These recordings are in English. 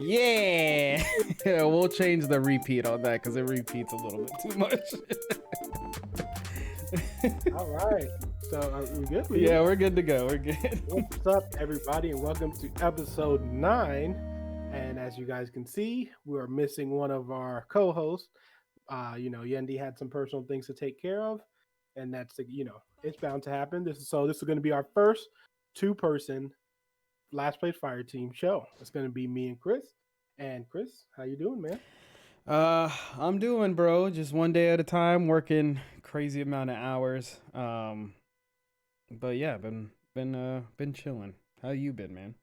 Yeah. We'll change the repeat on that because it repeats a little bit too much. All right. So we good? Yeah, we're good to go. We're good. What's up, everybody, and welcome to episode 9. And as you guys can see, we're missing one of our co-hosts. Yendi had some personal things to take care of, and it's bound to happen. This is going to be our first two-person Last Place Fire Team show. It's going to be me and Chris. And Chris, how you doing, man? I'm doing, bro. Just one day at a time, working crazy amount of hours. But yeah, been chilling. How you been, man?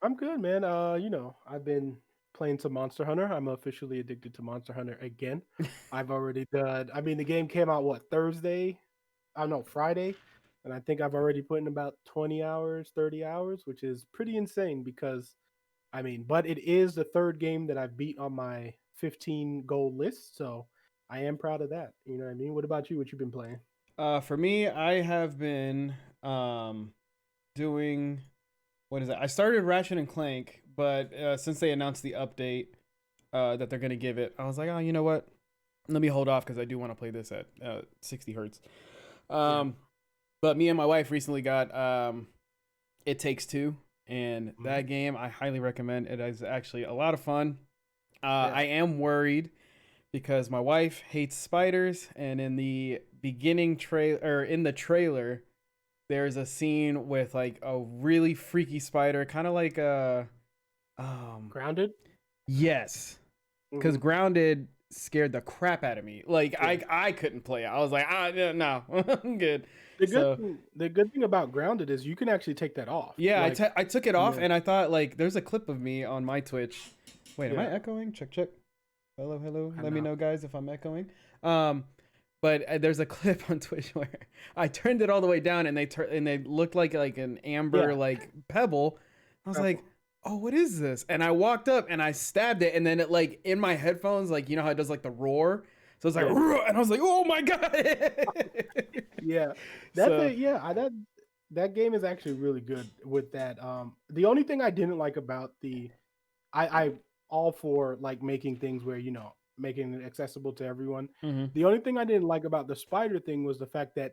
I'm good, man. I've been playing some Monster Hunter. I'm officially addicted to Monster Hunter again. I've already done. I mean, the game came out Thursday? Oh no, Friday, and I think I've already put in about 20 hours, 30 hours, which is pretty insane because, but it is the third game that I've beat on my 15 goal list, so I am proud of that. You know what I mean? What about you? What you been playing? For me, I have been doing, what is it? I started Ratchet and Clank, but since they announced the update that they're gonna give it, I was like, oh, you know what? Let me hold off because I do want to play this at 60 hertz. But me and my wife recently got It Takes Two, and that game I highly recommend. It is actually a lot of fun. I am worried because my wife hates spiders, and in the beginning trailer, there's a scene with like a really freaky spider, kind of like Grounded. Yes, because Grounded scared the crap out of me. Like I couldn't play it. I was like, no, I'm good. The good thing about Grounded is you can actually take that off. Yeah, I took it off, and I thought, like, there's a clip of me on my Twitch. Wait, am I echoing? Check. Hello. Let me know, guys, if I'm echoing. But there's a clip on Twitch where I turned it all the way down, and they looked like an amber like pebble. I was like, oh, what is this? And I walked up and I stabbed it, and then it, like, in my headphones, like, you know how it does like the roar. So it's like, and I was like, oh my god. That game is actually really good with that. The only thing I didn't like about I all for like making things where making it accessible to everyone. The only thing I didn't like about the spider thing was the fact that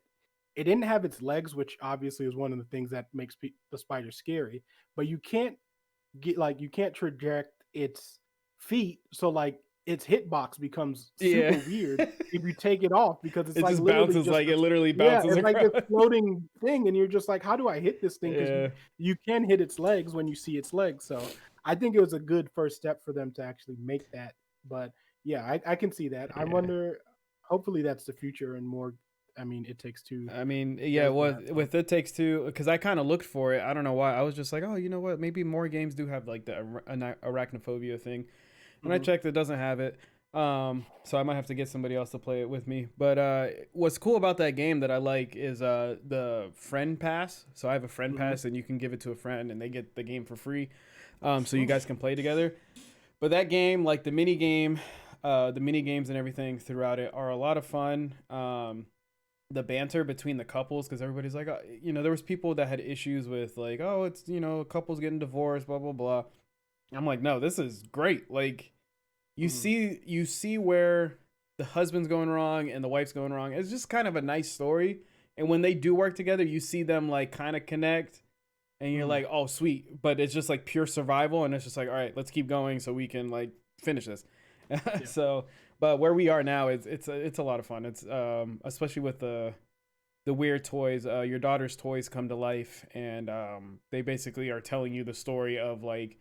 it didn't have its legs, which obviously is one of the things that makes the spider scary. But you can't traject its feet, so like its hitbox becomes super weird if you take it off, because it like just bounces, like it literally bounces. It's like this floating thing, and you're just like, how do I hit this thing? Because you can hit its legs when you see its legs. So I think it was a good first step for them to actually make that. But yeah, I can see that. I wonder. Hopefully, that's the future and more. It Takes Two. With It Takes Two, because I kind of looked for it. I don't know why. I was just like, oh, you know what? Maybe more games do have like the arachnophobia thing. And I checked, it doesn't have it. So I might have to get somebody else to play it with me. But what's cool about that game that I like is the friend pass. So I have a friend pass, and you can give it to a friend, and they get the game for free. So you guys can play together. But that game, like the mini games and everything throughout it are a lot of fun. The banter between the couples, because everybody's like, there was people that had issues with like, oh, it's, couples getting divorced, blah blah blah. I'm like, no, this is great. Like, you see where the husband's going wrong and the wife's going wrong. It's just kind of a nice story. And when they do work together, you see them like kind of connect, and you're like, oh, sweet. But it's just like pure survival, and it's just like, all right, let's keep going so we can like finish this. So, but where we are now, it's a lot of fun. It's especially with the weird toys. Your daughter's toys come to life, and they basically are telling you the story of like,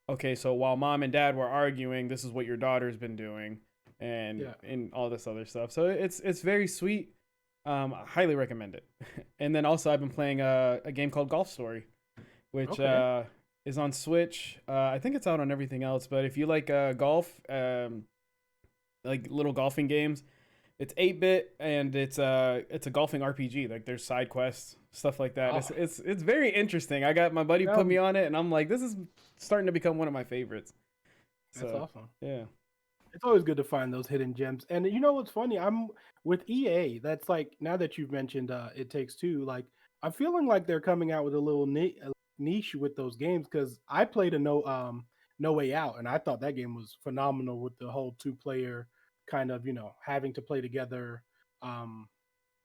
okay, so while mom and dad were arguing, this is what your daughter's been doing, and all this other stuff. So it's very sweet. I highly recommend it. And then also I've been playing a game called Golf Story, which is on Switch. I think it's out on everything else, but if you like golf, like little golfing games, it's 8-bit, and it's a golfing RPG. Like there's side quests, stuff like that. Oh. It's very interesting. I got my buddy put me on it, and I'm like, this is starting to become one of my favorites. That's awesome. Yeah. It's always good to find those hidden gems. And you know what's funny? I'm with EA. That's like, now that you've mentioned It Takes Two, like I'm feeling like they're coming out with a little niche with those games, because I played No Way Out, and I thought that game was phenomenal with the whole two-player kind of, having to play together, um,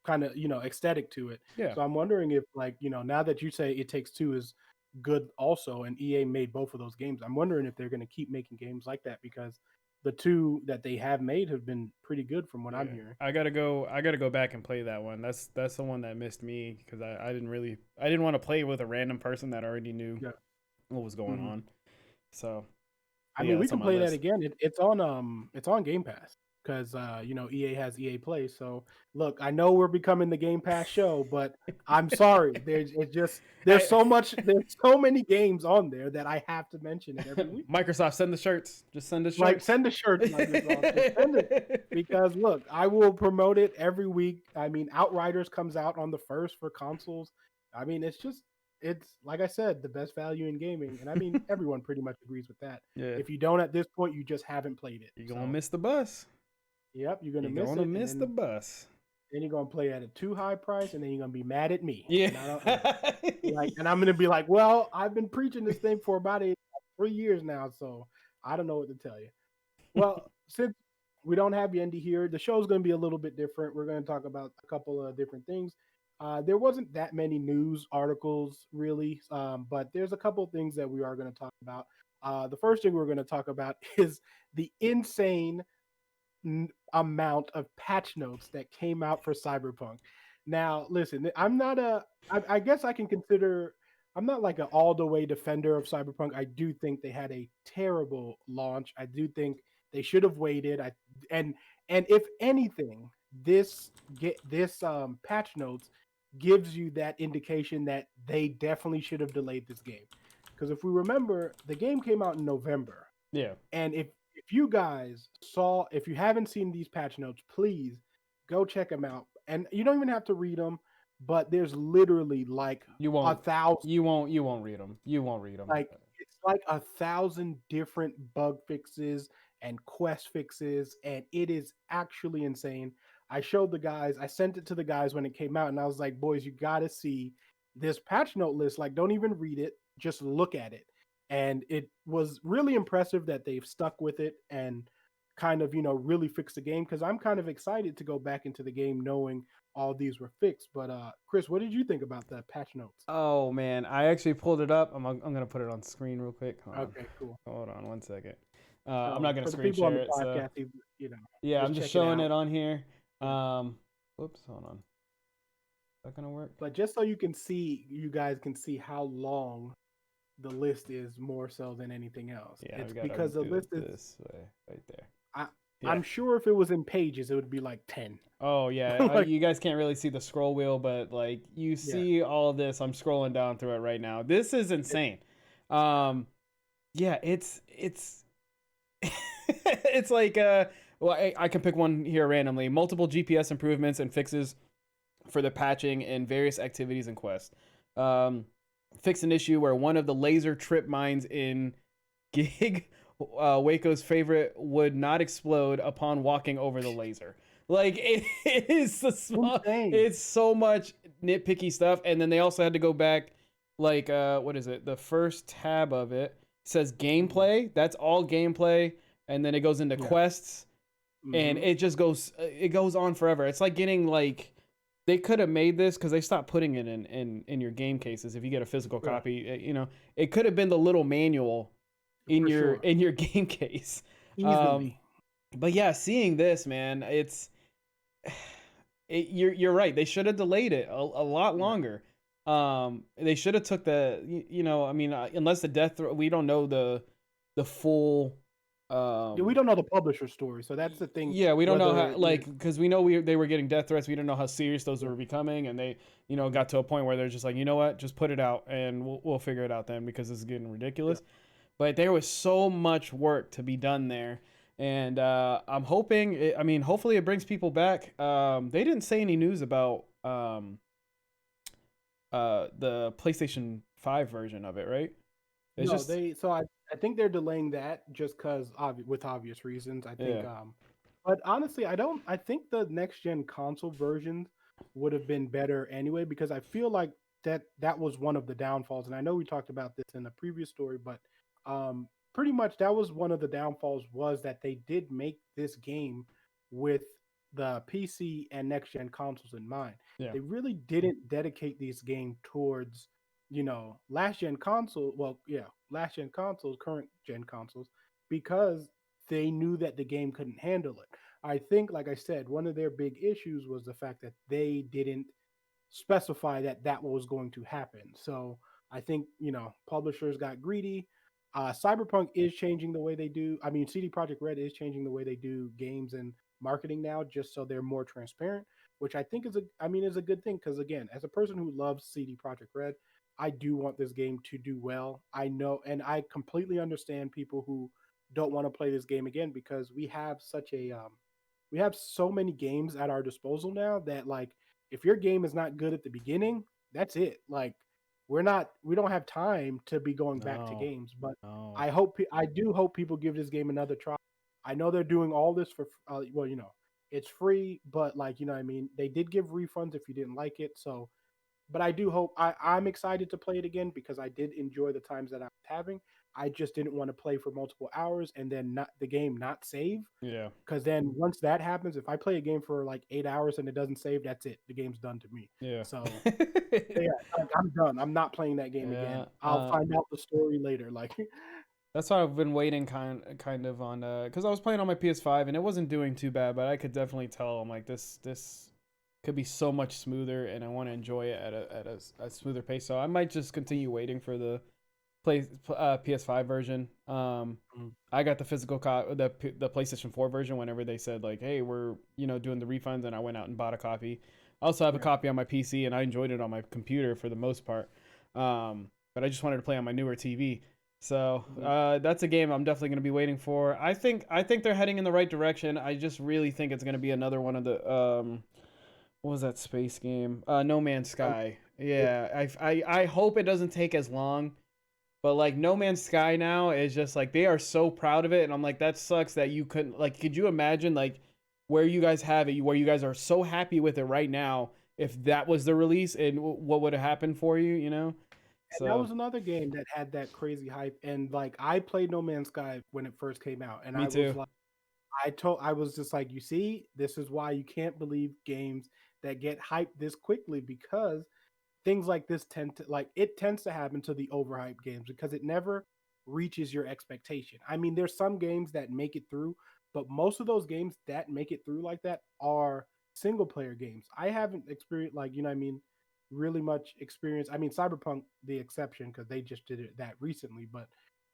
kind of, aesthetic to it. Yeah. So I'm wondering if, like, now that you say It Takes Two is good also, and EA made both of those games, I'm wondering if they're going to keep making games like that, because the two that they have made have been pretty good from what Yeah. I'm hearing. I gotta go back and play that one. That's the one that missed me because I didn't want to play with a random person that already knew Yeah. what was going Mhm. on. So I yeah, mean, we that's on can my play that list. again. It's on Game Pass because EA has EA Play. So look, I know we're becoming the Game Pass show, but I'm sorry. There's Hey, so much. There's so many games on there that I have to mention it every week. Microsoft, send the shirts. Just send the Like, shirts. send the shirts, Microsoft. Just send it, because look, I will promote it every week. I mean, Outriders comes out on the first for consoles. I mean, it's like I said, the best value in gaming, and I mean, everyone pretty much agrees with that. Yeah, If you don't at this point, you just haven't played it. you're gonna So, miss the bus. yep, you're gonna You're miss gonna it, and miss the then bus. you're gonna play at a too high price, and then you're gonna be mad at me. Yeah. And I don't and I'm gonna be like, well, I've been preaching this thing for about 3 years now, so I don't know what to tell you. Well, since we don't have Yendi here, the show's going to be a little bit different. We're going to talk about a couple of different things. There wasn't that many news articles, really, but there's a couple of things that we are going to talk about. The first thing we're going to talk about is the insane amount of patch notes that came out for Cyberpunk. Now, listen, I guess I can consider, I'm not like an all the way defender of Cyberpunk. I do think they had a terrible launch. I do think they should have waited. And and if anything, this patch notes gives you that indication that they definitely should have delayed this game. Because if we remember, the game came out in November. Yeah. And if you guys saw, if you haven't seen these patch notes, please go check them out. And you don't even have to read them, but there's literally like You a won't. thousand, You won't read them. You won't read them. like it's like 1,000 different bug fixes and quest fixes, and it is actually insane. I showed the guys, I sent it to the guys when it came out, and I was like, boys, you gotta see this patch note list. Like, don't even read it, just look at it. And it was really impressive that they've stuck with it and kind of, really fixed the game, because I'm kind of excited to go back into the game knowing all these were fixed. But Chris, what did you think about the patch notes? Oh man, I actually pulled it up. I'm gonna put it on screen real quick. Okay, cool. Hold on 1 second. I'm So not gonna for the screen people on share the it. So podcast, yeah, I'm just just check it showing out. it on here. Yeah. Whoops, hold on. Is that gonna work? But just so you guys can see how long the list is, more so than anything else. Yeah, It's we gotta because the do it list is, this way, right there. I, Yeah. I'm sure if it was in pages, it would be like 10. Oh yeah, Like, you guys can't really see the scroll wheel, but like you yeah, see all this. I'm scrolling down through it right now. This is insane. Um, yeah, it's it's like well, I can pick one here randomly. Multiple GPS improvements and fixes for the patching and various activities and quests. Fix an issue where one of the laser trip mines in Gig Waco's favorite would not explode upon walking over the laser. Like it is the small. insane. It's so much nitpicky stuff, and then they also had to go back. Like what is it? The first tab of it says gameplay. That's all gameplay, and then it goes into quests, and Mhm. it just goes. It goes on forever. It's like getting like. They could have made this because they stopped putting it in your game cases. If you get a physical Yeah, copy, it could have been the little manual in for your sure, game case. Um, easily. but yeah, seeing this, man, you're right. They should have delayed it a lot Yeah. longer. They should have took I mean, unless the we don't know the full. Yeah, we don't know the publisher story, so that's the thing. Yeah, we don't know how, Whether because we know they were getting death threats. We don't know how serious those were becoming, and they, got to a point where they're just like, you know what, just put it out, and we'll figure it out then because this is getting ridiculous. But there was so much work to be done there, and I'm hoping. I mean, hopefully it brings people back. They didn't say any news about the PlayStation 5 version of it, right? It's no, just I think they're delaying that just because with obvious reasons. I think, yeah, but honestly, I think the next gen console versions would have been better anyway, because I feel like that was one of the downfalls. And I know we talked about this in a previous story, but pretty much that was one of the downfalls, was that they did make this game with the PC and next gen consoles in mind. Yeah. They really didn't dedicate this game towards, last gen console. Well, yeah, last gen consoles, current gen consoles, because they knew that the game couldn't handle it. I think, like I said, one of their big issues was the fact that they didn't specify that that was going to happen. So I think, publishers got greedy. Cyberpunk is changing the way they do. I mean, CD Projekt Red is changing the way they do games and marketing now, just so they're more transparent, which I think is a good thing. Because again, as a person who loves CD Projekt Red, I do want this game to do well. I know, and I completely understand people who don't want to play this game again, because we have so many games at our disposal now that, like, if your game is not good at the beginning, that's it. Like, we don't have time to be going back to No. games. But No. I do hope people give this game another try. I know they're doing all this for well, it's free, but, like, what I mean, they did give refunds if you didn't like it. So, but I do hope, I'm excited to play it again, because I did enjoy the times that I was having. I just didn't want to play for multiple hours and then not the game not save, Yeah. because then once that happens, if I play a game for like 8 hours and it doesn't save, that's it. The game's done to me. Yeah. So yeah, like, I'm done. I'm not playing that game Yeah. again. I'll find out the story later. Like, That's why I've been waiting kind of on because I was playing on my PS5 and it wasn't doing too bad, but I could definitely tell I'm like this could be so much smoother and I want to enjoy it at a smoother pace. So I might just continue waiting for the PS5 version. I got the the PlayStation 4 version whenever they said like, hey, we're doing the refunds, and I went out and bought a copy. I also have a yeah. copy on my PC, and I enjoyed it on my computer for the most part. But I just wanted to play on my newer TV. So Mhm. that's a game I'm definitely going to be waiting for. I think they're heading in the right direction. I just really think it's going to be another one of the what was that space game? No Man's Um, Sky. yeah. Yeah, I hope it doesn't take as long. But like No Man's Sky now is just like they are so proud of it, and I'm like that sucks that you couldn't like. Could you imagine like where you guys have it, where you guys are so happy with it right now? If that was the release, and what would have happened for you? And that So was another game that had that crazy hype. And like, I played No Man's Sky when it first came out, and me I was too. like, I was just like, you see, this is why you can't believe games that get hyped this quickly, because things like this tends to happen to the overhyped games, because it never reaches your expectation. I mean, there's some games that make it through, but most of those games that make it through like that are single player games. I haven't experienced, like, what I mean, really much experience. I mean, Cyberpunk the exception, because they just did it that recently. But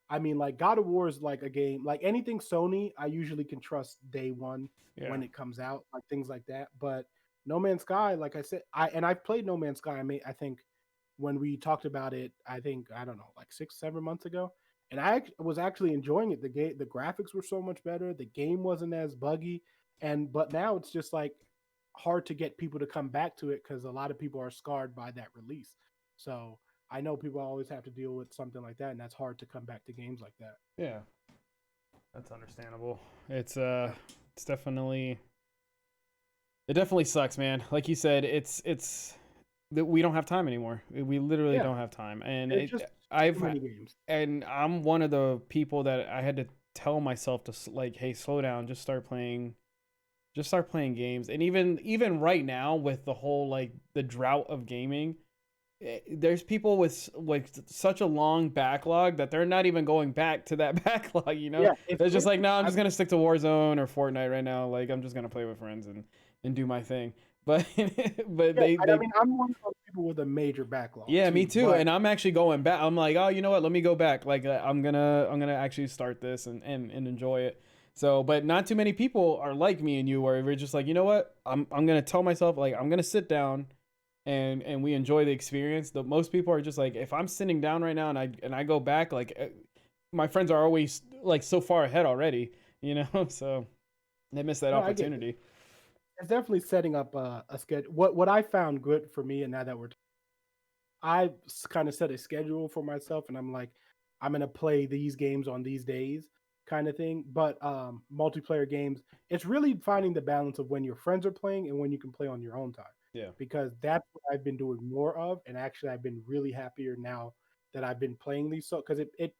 I mean, like, God of War is like a game, like anything Sony, I usually can trust day one Yeah, when it comes out, like things like that. But No Man's Sky, like I said, I've played No Man's Sky. I think when we talked about it, I don't know, like 6 7 months ago, and was actually enjoying it. The graphics were so much better. The game wasn't as buggy, but now it's just like hard to get people to come back to it, because a lot of people are scarred by that release. So I know people always have to deal with something like that, and that's hard to come back to games like that. yeah, that's understandable. Yeah, It's definitely it definitely sucks, man. Like you said, it's that we don't have time anymore. We literally yeah. don't have time, and There's just too I've many games. and I'm one of the people that I had to tell myself to like, hey, slow down, just start playing games. And even right now with the whole like the drought of gaming, there's people with like such a long backlog that they're not even going back to that backlog. Yeah, it's They're just like, crazy. no, I'm just gonna stick to Warzone or Fortnite right now. Like I'm just gonna play with friends and do my thing. But but Yeah, I they mean, I'm one of those people with a major backlog yeah, me too. too. But And I'm actually going back. I'm like, oh, you know what? Let me go back. Like, I'm gonna actually start this and enjoy it. So, but not too many people are like me and you, where we're just like, you know what? I'm gonna tell myself like I'm gonna sit down and we enjoy the experience. The most people are just like, if I'm sitting down right now and I go back, like my friends are always like so far ahead already, so they miss that no, I get it. opportunity. It's definitely setting up a schedule. What I found good for me, and now that I kind of set a schedule for myself, and I'm like, I'm gonna play these games on these days, kind of thing. But multiplayer games, it's really finding the balance of when your friends are playing and when you can play on your own time, Yeah. because that's what I've been doing more of. And actually, I've been really happier now that I've been playing these. So because it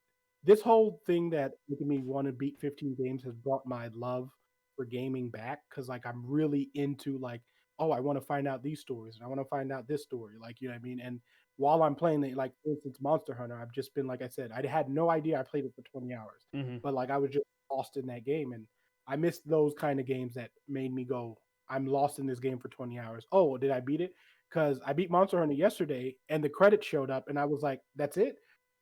this whole thing that making me want to beat 15 games has brought my love for gaming back because like I'm really into like, oh, I want to find out these stories and I want to find out this story, like you know what I mean. And while I'm playing it, like for instance, Monster Hunter, I've just been like I said, I had no idea I played it for 20 hours, Mm-hmm. but like I was just lost in that game, and I missed those kind of games that made me go, I'm lost in this game for 20 hours. Oh, did I beat it? Because I beat Monster Hunter yesterday, and the credits showed up, and I was like, that's it.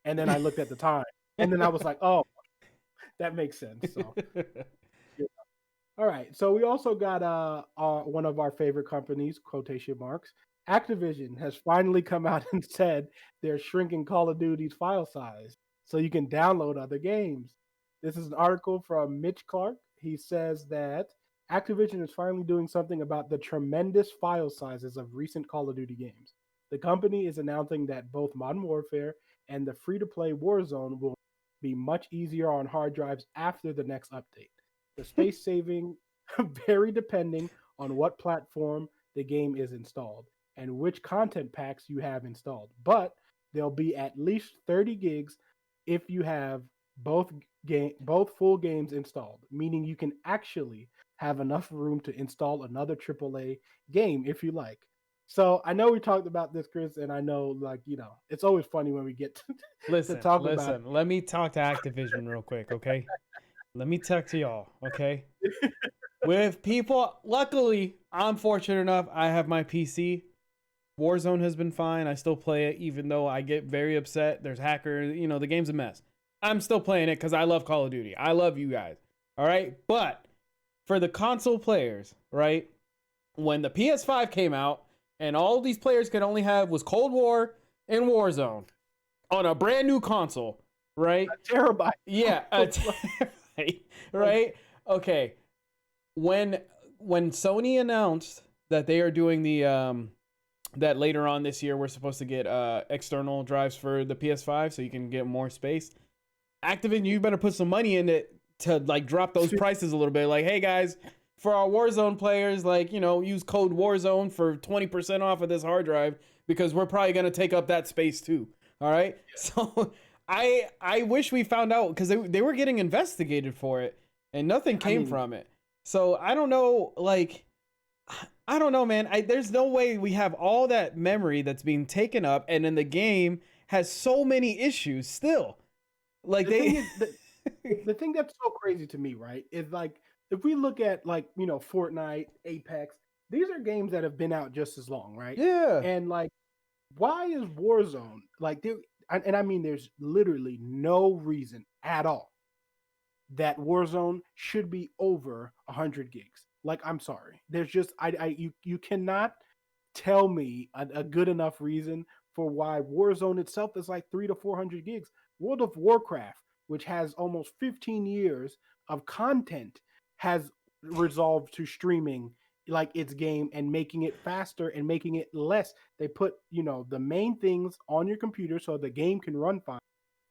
And then I looked at the time. And then I was like, oh, that makes sense. So, yeah. All right. So we also got one of our favorite companies, quotation marks. Activision has finally come out and said they're shrinking Call of Duty's file size so you can download other games. This is an article from Mitch Clark. He says that Activision is finally doing something about the tremendous file sizes of recent Call of Duty games. The company is announcing that both Modern Warfare and the free to play Warzone will be much easier on hard drives after the next update. The space saving vary depending on what platform the game is installed and which content packs you have installed. But there'll be at least 30 gigs if you have both full games installed, meaning you can actually have enough room to install another AAA game if you like. So I know we talked about this, Chris, and I know like it's always funny when we get to Listen, talk about listen. Let me talk to Activision real quick, okay? Let me talk to y'all, okay? it. With people, luckily, I'm fortunate enough. I have my PC. Warzone has been fine. I still play it, even though I get very upset. There's hackers. The game's a mess. I'm still playing it because I love Call of Duty. I love you guys. All right. But for the console players, right? When the PS5 came out and all these players could only have was Cold War and Warzone on a brand new console, right? A terabyte. Yeah, a terabyte, right? Okay. When Sony announced that they are doing the that later on this year we're supposed to get external drives for the PS5 so you can get more space. Activision, you better put some money in it to like drop those prices a little bit. Like, hey guys, for our Warzone players, like, use code Warzone for 20% off of this hard drive because we're probably gonna take up that space too. All right. Yeah. So I wish we found out because they were getting investigated for it and nothing came from it. So I don't know, like, I don't know, man. There's no way we have all that memory that's being taken up, and then the game has so many issues still. Like the thing that's so crazy to me, right, is like if we look at like Fortnite, Apex, these are games that have been out just as long, right? Yeah. And like, why is Warzone like there? And I mean, there's literally no reason at all that Warzone should be over 100 gigs. Like, I'm sorry. There's just you cannot tell me a good enough reason for why Warzone itself is like 300 to 400 gigs. World of Warcraft, which has almost 15 years of content, has resolved to streaming like its game and making it faster and making it less. They put, the main things on your computer so the game can run fine.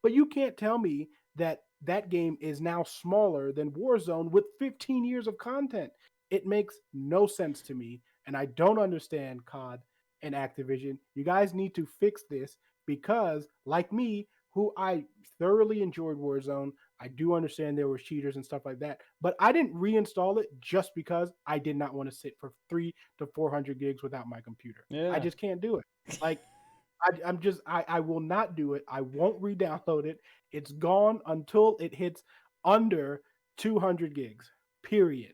But you can't tell me that game is now smaller than Warzone with 15 years of content. It makes no sense to me, and I don't understand COD and Activision. You guys need to fix this because, like me, who I thoroughly enjoyed Warzone, I do understand there were cheaters and stuff like that, but I didn't reinstall it just because I did not want to sit for 300 to 400 gigs without my computer. Yeah. I just can't do it. Like, I will not do it. I won't re-download it. It's gone until it hits under 200 gigs. Period.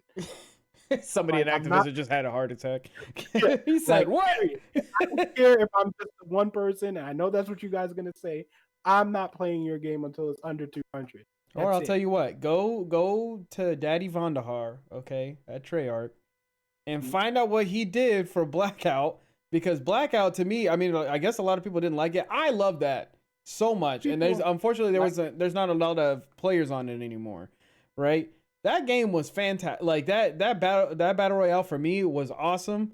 Somebody in Activision just had a heart attack. Yeah, He said, "What?" I don't care if I'm just one person, and I know that's what you guys are gonna say. I'm not playing your game until it's under 200. Or I'll tell you what, go to Daddy Vandahar, okay, at Treyarch, and find out what he did for Blackout. Because Blackout, to me, I mean, I guess a lot of people didn't like it. I love that so much, and unfortunately there's not a lot of players on it anymore, right? That game was fantastic. Like that battle royale for me was awesome.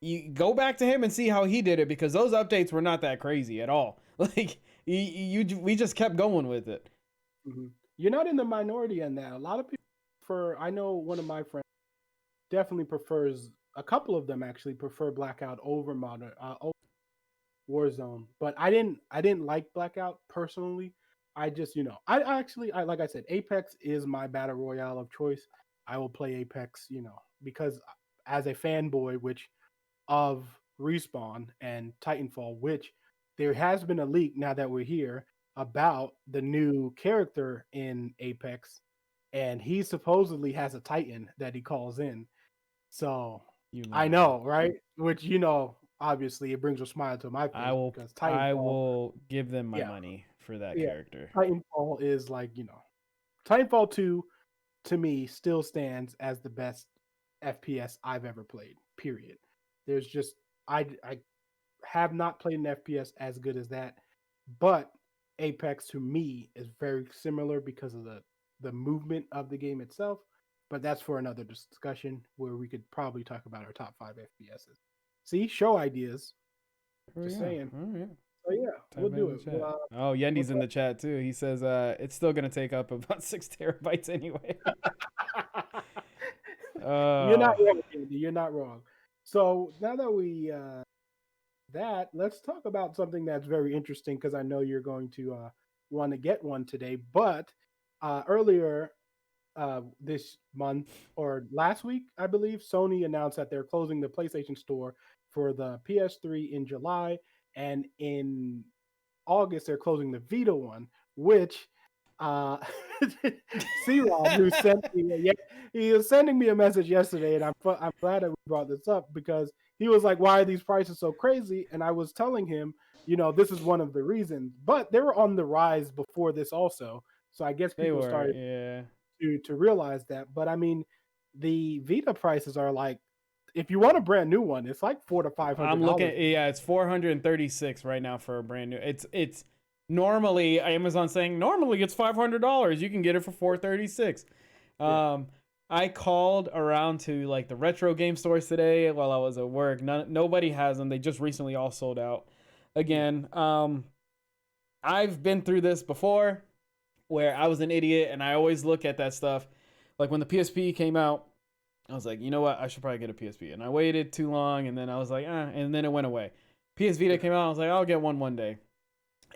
You go back to him and see how he did it because those updates were not that crazy at all. Like we just kept going with it. Mm-hmm. You're not in the minority on that. A lot of people I know one of my friends definitely prefers. A couple of them actually prefer Blackout over over Warzone, but I didn't like Blackout personally. I just, I actually, I like I said, Apex is my battle royale of choice. I will play Apex, because as a fanboy, which of Respawn and Titanfall, which there has been a leak now that we're here about the new character in Apex, and he supposedly has a Titan that he calls in. So You I lying. know, right? Which obviously it brings a smile to my face because I Titanfall, will give them my yeah, money for that yeah, character. Titanfall is like Titanfall 2 to me still stands as the best FPS I've ever played. Period. There's just I have not played an FPS as good as that, but Apex to me is very similar because of the movement of the game itself. But that's for another discussion where we could probably talk about our top 5 FPSs. See, show ideas. Oh Just yeah. saying. All right. So yeah, we'll Type it do in the it. chat. Oh, We'll Yendi's in the chat too. He says it's still gonna take up about 6 terabytes anyway. You're not uh wrong, Andy. You're not wrong. So now that we let's talk about something that's very interesting because I know you're going to want to get one today. But earlier this month or last week, I believe, Sony announced that they're closing the PlayStation Store for the PS3 in July, and in August they're closing the Vita one, which uh C-Rob, who sent me he was sending me a message yesterday, and I'm glad that we brought this up because he was like, why are these prices so crazy? And I was telling him, this is one of the reasons, but they were on the rise before this also, so I guess they people were, started yeah. to realize that. But I mean, the Vita prices are like, if you want a brand new one, it's like I'm $400 to $500. looking, yeah, it's 436 right now for a brand new. It's normally Amazon saying normally it's $500. You can get it for 436. Yeah. I called around to like the retro game stores today while I was at work. Nobody has them. They just recently all sold out Yeah. again. I've been through this before where I was an idiot and I always look at that stuff. Like when the PSP came out, I was like, you know what? I should probably get a PSP. And I waited too long, and then I was like, and then it went away. PS Vita Yeah. came out. I was like, I'll get one day.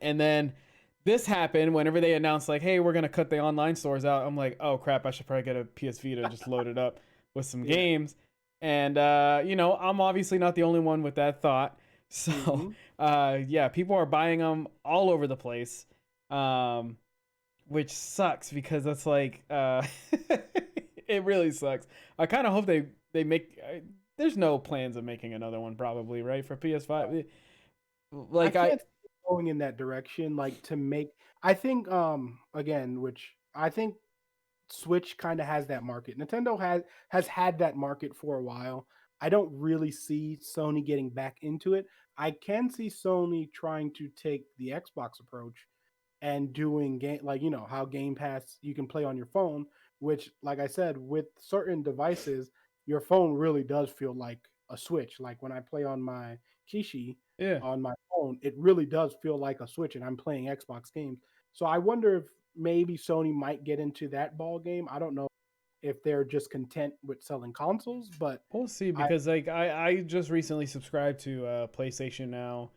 And then this happened whenever they announced, like, hey, we're going to cut the online stores out. I'm like, oh, crap. I should probably get a PS Vita, just load it up with some Yeah. games. And, I'm obviously not the only one with that thought. So, Mm-hmm. yeah, people are buying them all over the place. Which sucks because it's like it really sucks. I kind of hope they make. There's no plans of making another one probably, right, for PS5. I Like I can't see it going in that direction. Like to make, I think again, which I think Switch kind of has that market. Nintendo has had that market for a while. I don't really see Sony getting back into it. I can see Sony trying to take the Xbox approach and doing game, like how Game Pass you can play on your phone, which like I said, with certain devices your phone really does feel like a Switch. Like when I play on my Kishi yeah. on my phone, it really does feel like a Switch and I'm playing Xbox games. So I wonder if maybe Sony might get into that ball game. I don't know if they're just content with selling consoles, but We'll see I because like I just recently subscribed to PlayStation Now.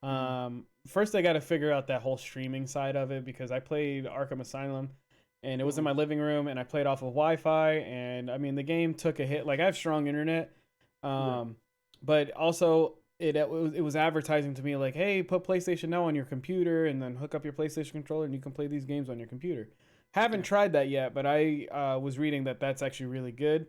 mm, First I got to figure out that whole streaming side of it because I played Arkham Asylum and it was in mm, my living room and I played off of Wi-Fi and I mean the game took a hit. Like I have strong internet, right. um, but also it was advertising to me like, hey, put PlayStation Now on your computer and then hook up your PlayStation controller and you can play these games on your computer. Haven't Yeah. tried that yet, but I was reading that that's actually really good.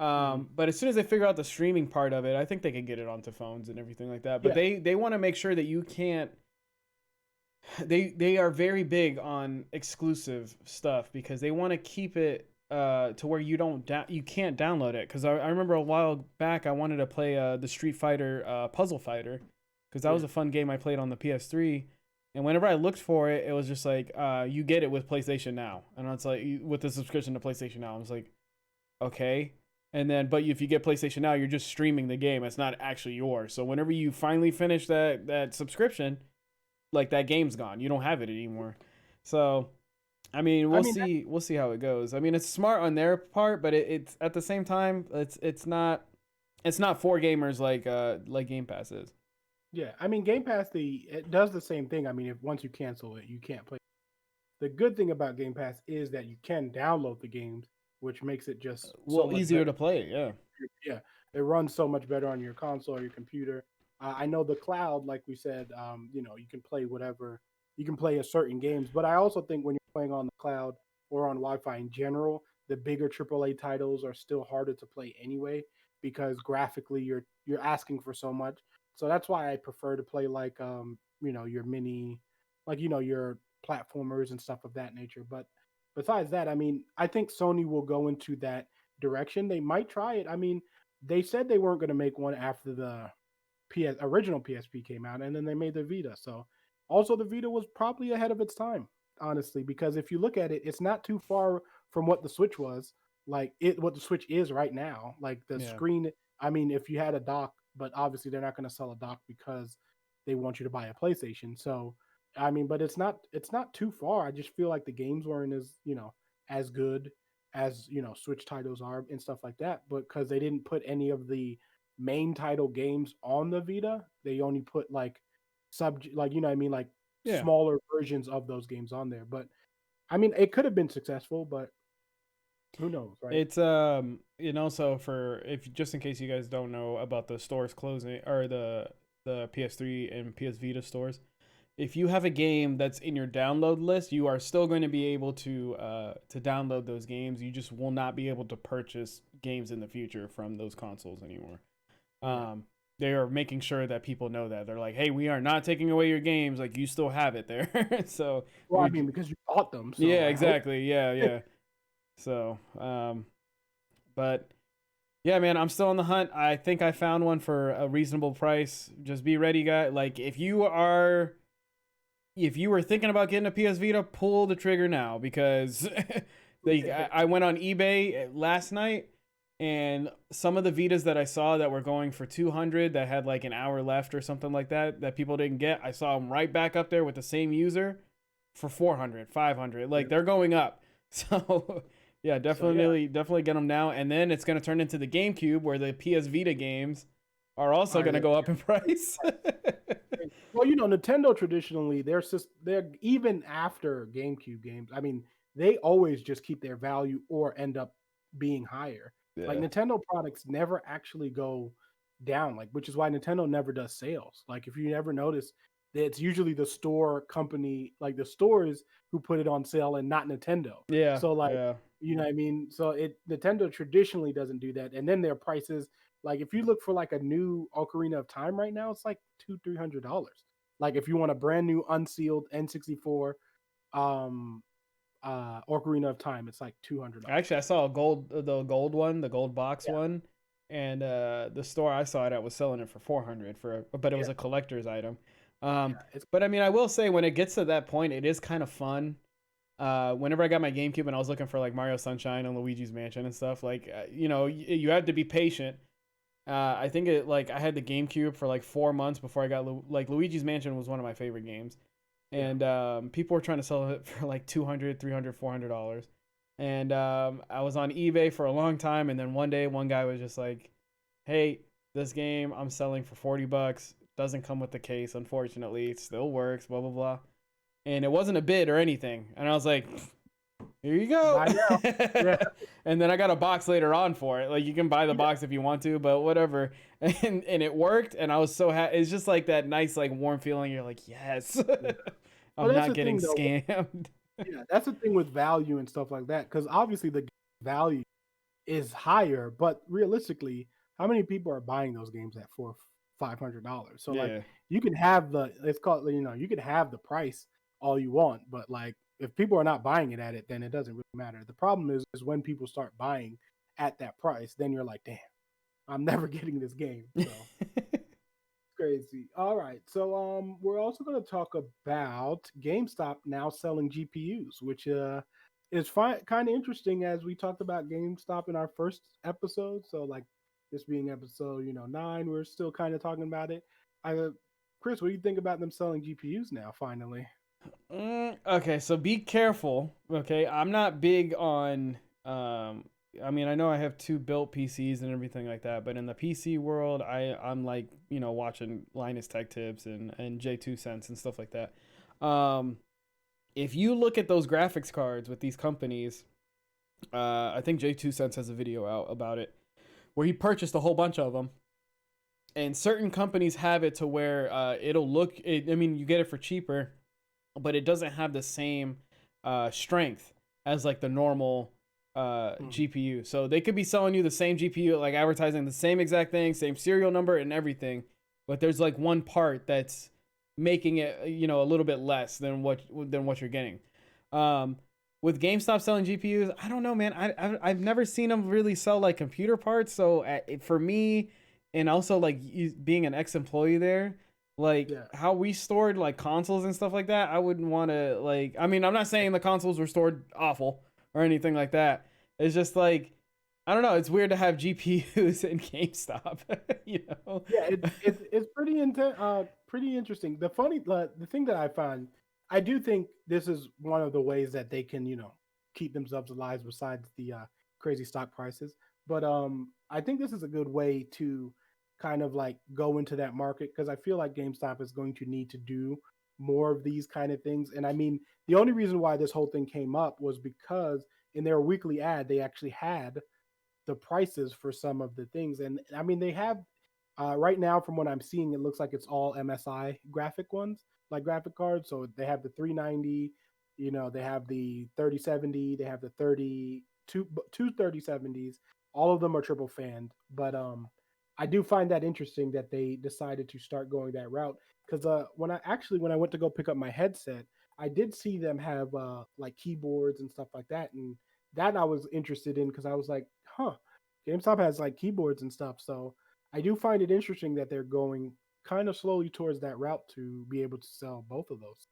Mm, But as soon as they figure out the streaming part of it, I think they can get it onto phones and everything like that. But yeah. they want to make sure that you can't. They are very big on exclusive stuff because they want to keep it to where you can't download it. Because I remember a while back I wanted to play the Street Fighter Puzzle Fighter because that was Yeah. a fun game I played on the PS3. And whenever I looked for it, it was just like you get it with PlayStation Now, and it's like with the subscription to PlayStation Now. I was like, okay. And then, but if you get PlayStation Now, you're just streaming the game. It's not actually yours. So whenever you finally finish that subscription, like that game's gone. You don't have it anymore. So I mean, I we'll mean, see. We'll see how it goes. I mean, it's smart on their part, but it's at the same time, it's not for gamers like Game Pass is. yeah, I mean, Game Pass it does the same thing. I mean, if once you cancel it, you can't play. The good thing about Game Pass is that you can download the games, which makes it just so Well, much easier better. to play. Yeah. Yeah, it runs so much better on your console or your computer. I know the cloud, like we said, you can play whatever, you can play a certain games, but I also think when you're playing on the cloud or on Wi-Fi in general, the bigger AAA titles are still harder to play anyway because graphically you're asking for so much. So that's why I prefer to play like your mini, like your platformers and stuff of that nature. But besides that, I mean, I think Sony will go into that direction. They might try it. I mean, they said they weren't going to make one after the original PSP came out, and then they made the Vita. So, also the Vita was probably ahead of its time, honestly, because if you look at it, it's not too far from what the Switch was. Like what the Switch is right now. Like the Yeah. screen. I mean, if you had a dock, but obviously they're not going to sell a dock because they want you to buy a PlayStation. So, I mean, but it's not too far. I just feel like the games weren't as good as Switch titles are and stuff like that. But because they didn't put any of the main title games on the Vita, they only put like like what I mean, like Yeah. smaller versions of those games on there. But I mean, it could have been successful, but who knows, right? It's so for if just in case you guys don't know about the stores closing or the PS3 and PS Vita stores, if you have a game that's in your download list, you are still going to be able to download those games. You just will not be able to purchase games in the future from those consoles anymore. Yeah. They are making sure that people know that. They're like, "Hey, we are not taking away your games. Like you still have it there." So Well, I mean, because you bought them, so yeah, I hope. exactly. Yeah, yeah. So, but yeah, man, I'm still on the hunt. I think I found one for a reasonable price. Just be ready, guy. Like if you were thinking about getting a PS Vita, pull the trigger now because I went on eBay last night and some of the Vitas that I saw that were going for 200 that had like an hour left or something like that people didn't get, I saw them right back up there with the same user for 400, 500. Like they're going up. So yeah, So yeah, definitely get them now and then it's going to turn into the GameCube where the PS Vita games are also all going to right. go up in price. Well, Nintendo traditionally they're even after GameCube games. I mean, they always just keep their value or end up being higher. Like Yeah. Nintendo products never actually go down, like which is why Nintendo never does sales. Like if you never notice, it's usually the store company, like the stores who put it on sale and not Nintendo. Yeah. So like, Yeah. you know what I mean? So Nintendo traditionally doesn't do that. And then their prices, like if you look for like a new Ocarina of Time right now, it's like $200-$300. Like if you want a brand new unsealed N64 um Ocarina of Time, it's like $200. Actually, I saw the gold one, the gold box Yeah, one, and the store I saw it at was selling it for 400 but it was yeah, a collector's item. Um, yeah. It's but I mean, I will say when it gets to that point, it is kind of fun. Whenever I got my GameCube and I was looking for like Mario Sunshine and Luigi's Mansion and stuff, like you have to be patient. I think I had the GameCube for like 4 months before I got like Luigi's Mansion was one of my favorite games, yeah. and people were trying to sell it for like 200, 300, $400. And I was on eBay for a long time, and then one day one guy was just like, "Hey, this game I'm selling for $40. Doesn't come with the case, unfortunately. It still works. Blah blah blah." And it wasn't a bid or anything. And I was like, "Here you go." Buy now. Yeah. And then I got a box later on for it. Like you can buy the box if you want to, but whatever. And it worked, and I was so happy. It's just like that nice like warm feeling. You're like, yes, Yeah. Well, I'm that's not the getting thing though. scammed. Yeah, that's the thing with value and stuff like that. Because obviously the value is higher, but realistically, how many people are buying those games at $400-$500? So like Yeah. you can have it's called you can have the price all you want, but like if people are not buying it at it, then it doesn't really matter. The problem is when people start buying at that price, then you're like, damn, I'm never getting this game. So crazy. All right. So we're also going to talk about GameStop now selling GPUs, which is kind of interesting as we talked about GameStop in our first episode. So like this being episode, 9, we're still kind of talking about it. Chris, what do you think about them selling GPUs now finally? Okay, so be careful. Okay, I'm not big on. I mean, I know I have two built PCs and everything like that, but in the PC world, I'm like watching Linus Tech Tips and J2 Cents and stuff like that. Um, if you look at those graphics cards with these companies, I think J2 Cents has a video out about it where he purchased a whole bunch of them. And certain companies have it to where it'll look. I mean, you get it for cheaper, but it doesn't have the same strength as like the normal GPU. So they could be selling you the same GPU, like advertising the same exact thing, same serial number and everything, but there's like one part that's making it a little bit less than what you're getting. With GameStop selling GPUs, I don't know, man. I've never seen them really sell like computer parts. So for me, and also like being an ex-employee there, like how we stored like consoles and stuff like that, I wouldn't want to like. I mean, I'm not saying the consoles were stored awful or anything like that. It's just like, I don't know. It's weird to have GPUs in GameStop. Yeah, it's pretty interesting. The thing that I find, I do think this is one of the ways that they can keep themselves alive besides the crazy stock prices. But I think this is a good way to kind of like go into that market, because I feel like GameStop is going to need to do more of these kind of things. And I mean, the only reason why this whole thing came up was because in their weekly ad, they actually had the prices for some of the things. And I mean, they have right now, from what I'm seeing, it looks like it's all MSI graphic ones, like graphic cards. So they have the 390, they have the 3070, they have the two 3070s. All of them are triple fanned, but I do find that interesting that they decided to start going that route, because when I went to go pick up my headset, I did see them have like keyboards and stuff like that, and that I was interested in because I was like, huh, GameStop has like keyboards and stuff. So I do find it interesting that they're going kind of slowly towards that route to be able to sell both of those.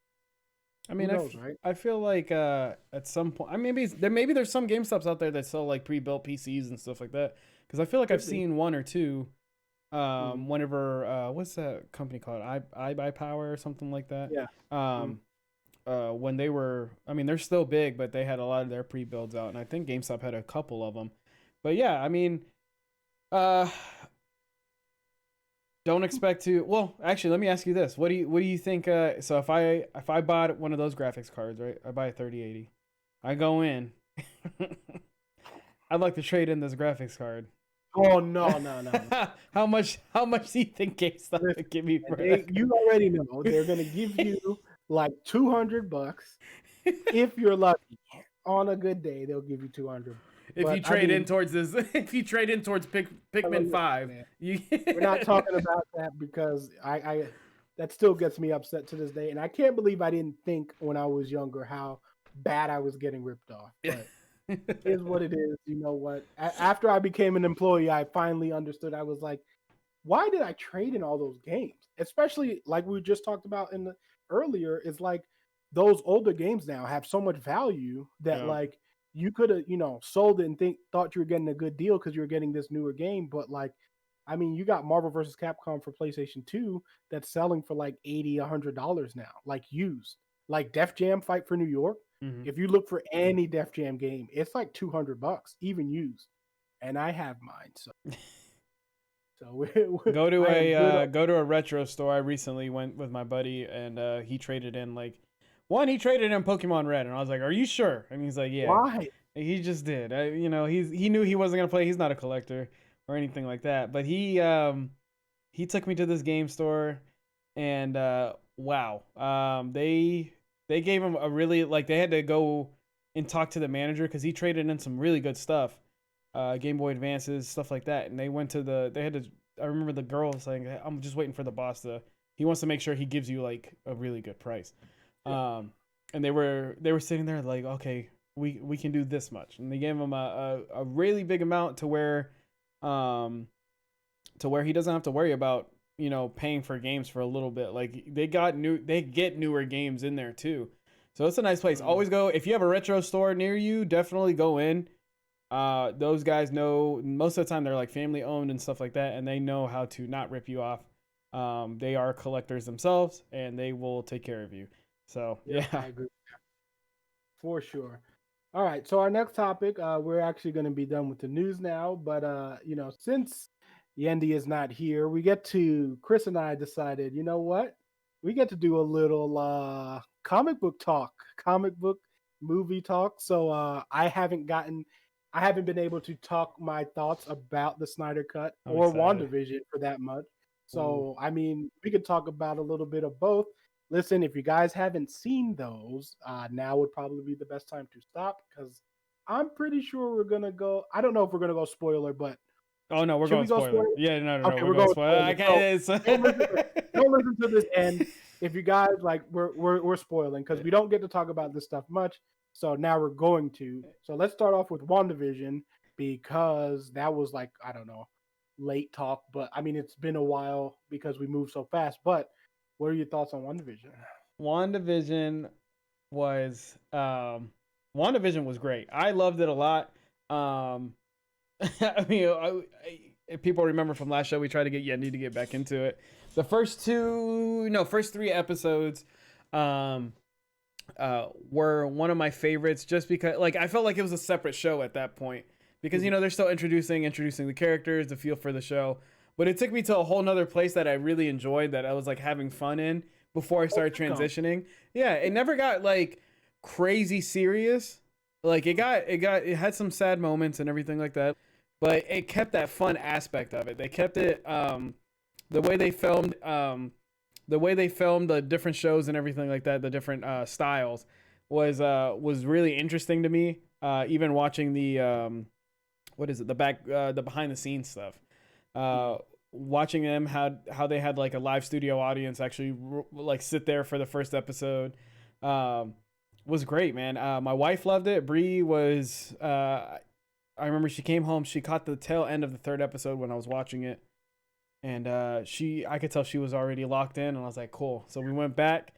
I Who mean, knows, right? I feel like at some point, I mean, maybe there's some GameStops out there that sell like pre-built PCs and stuff like that. Because I feel like I've seen one or two. Whenever what's that company called? I Buy Power or something like that. Yeah. When they were, I mean, they're still big, but they had a lot of their pre-builds out, and I think GameStop had a couple of them. But yeah, I mean, uh, don't expect to. Well, actually, let me ask you this: what do you think? So if I bought one of those graphics cards, right? I buy a 3080. I go in. I'd like to trade in this graphics card. Oh no. How much do you think GameStop would give me for that? You already know they're gonna give you like $200 if you're lucky. On a good day, they'll give you 200. If you trade in towards this, if you trade in towards Pikmin 5, we're not talking about that, because I that still gets me upset to this day, and I can't believe I didn't think when I was younger how bad I was getting ripped off. But it is what it is. You know what? After I became an employee, I finally understood. I was like, why did I trade in all those games? Especially like we just talked about earlier, is like those older games now have so much value that like you could have, sold it and thought you were getting a good deal because you were getting this newer game. But like, I mean, you got Marvel vs. Capcom for PlayStation 2 that's selling for like $80, $100 now, like used. Like Def Jam Fight for New York. Mm-hmm. If you look for any Def Jam game, it's like $200, even used. And I have mine, so go to a retro store. I recently went with my buddy, and he traded in he traded in Pokemon Red, and I was like, "Are you sure?" And he's like, "Yeah." Why? He just did. He knew he wasn't gonna play. He's not a collector or anything like that. But he took me to this game store, and wow, they gave him a really they had to go and talk to the manager because he traded in some really good stuff. Game Boy Advances, stuff like that. And they had to, I remember the girl saying, hey, I'm just waiting for the boss he wants to make sure he gives you like a really good price. And they were sitting there like, okay, we can do this much. And they gave him a really big amount to where he doesn't have to worry about, paying for games for a little bit. Like they get newer games in there too. So it's a nice place. Always go, if you have a retro store near you, definitely go in. Those guys know, most of the time they're like family owned and stuff like that, and they know how to not rip you off. They are collectors themselves, and they will take care of you. So yeah. I agree. For sure. All right, so our next topic, we're actually going to be done with the news now, but since Yendi is not here, Chris and I decided, you know what? We get to do a little comic book talk, comic book movie talk. So I haven't been able to talk my thoughts about the Snyder Cut I'm or excited. WandaVision for that much. Ooh. So I mean, we could talk about a little bit of both. Listen, if you guys haven't seen those, now would probably be the best time to stop because I'm pretty sure we're gonna go. I don't know if we're gonna go spoiler, but Oh no, we're should going we go spoiler. spoiler? Yeah, no, Okay, we're we're going going spoiler. spoiler. I can't. So It's... don't listen to this end if you guys like we're spoiling because we don't get to talk about this stuff much. So now we're going to. So let's start off with WandaVision because that was like I don't know late talk, but I mean it's been a while because we moved so fast. But what are your thoughts on WandaVision? WandaVision was WandaVision was great. I loved it a lot. I mean, if people remember from last show, we tried to get Yendi to get back into it. The first 3 episodes, um, were one of my favorites, just because, like, I felt like it was a separate show at that point because they're still introducing the characters, the feel for the show, but it took me to a whole nother place that I really enjoyed, that I was like having fun in before I started transitioning. Yeah, it never got like crazy serious. Like it had some sad moments and everything like that, but it kept that fun aspect of it. They kept it the way they filmed the different shows and everything like that, the different styles was really interesting to me. Even watching the what is it, the behind the scenes stuff. Watching them how they had like a live studio audience actually like sit there for the first episode was great, man. My wife loved it. Bree was I remember she came home, she caught the tail end of the 3rd episode when I was watching it, and I could tell she was already locked in, and I was like, cool. So we went back,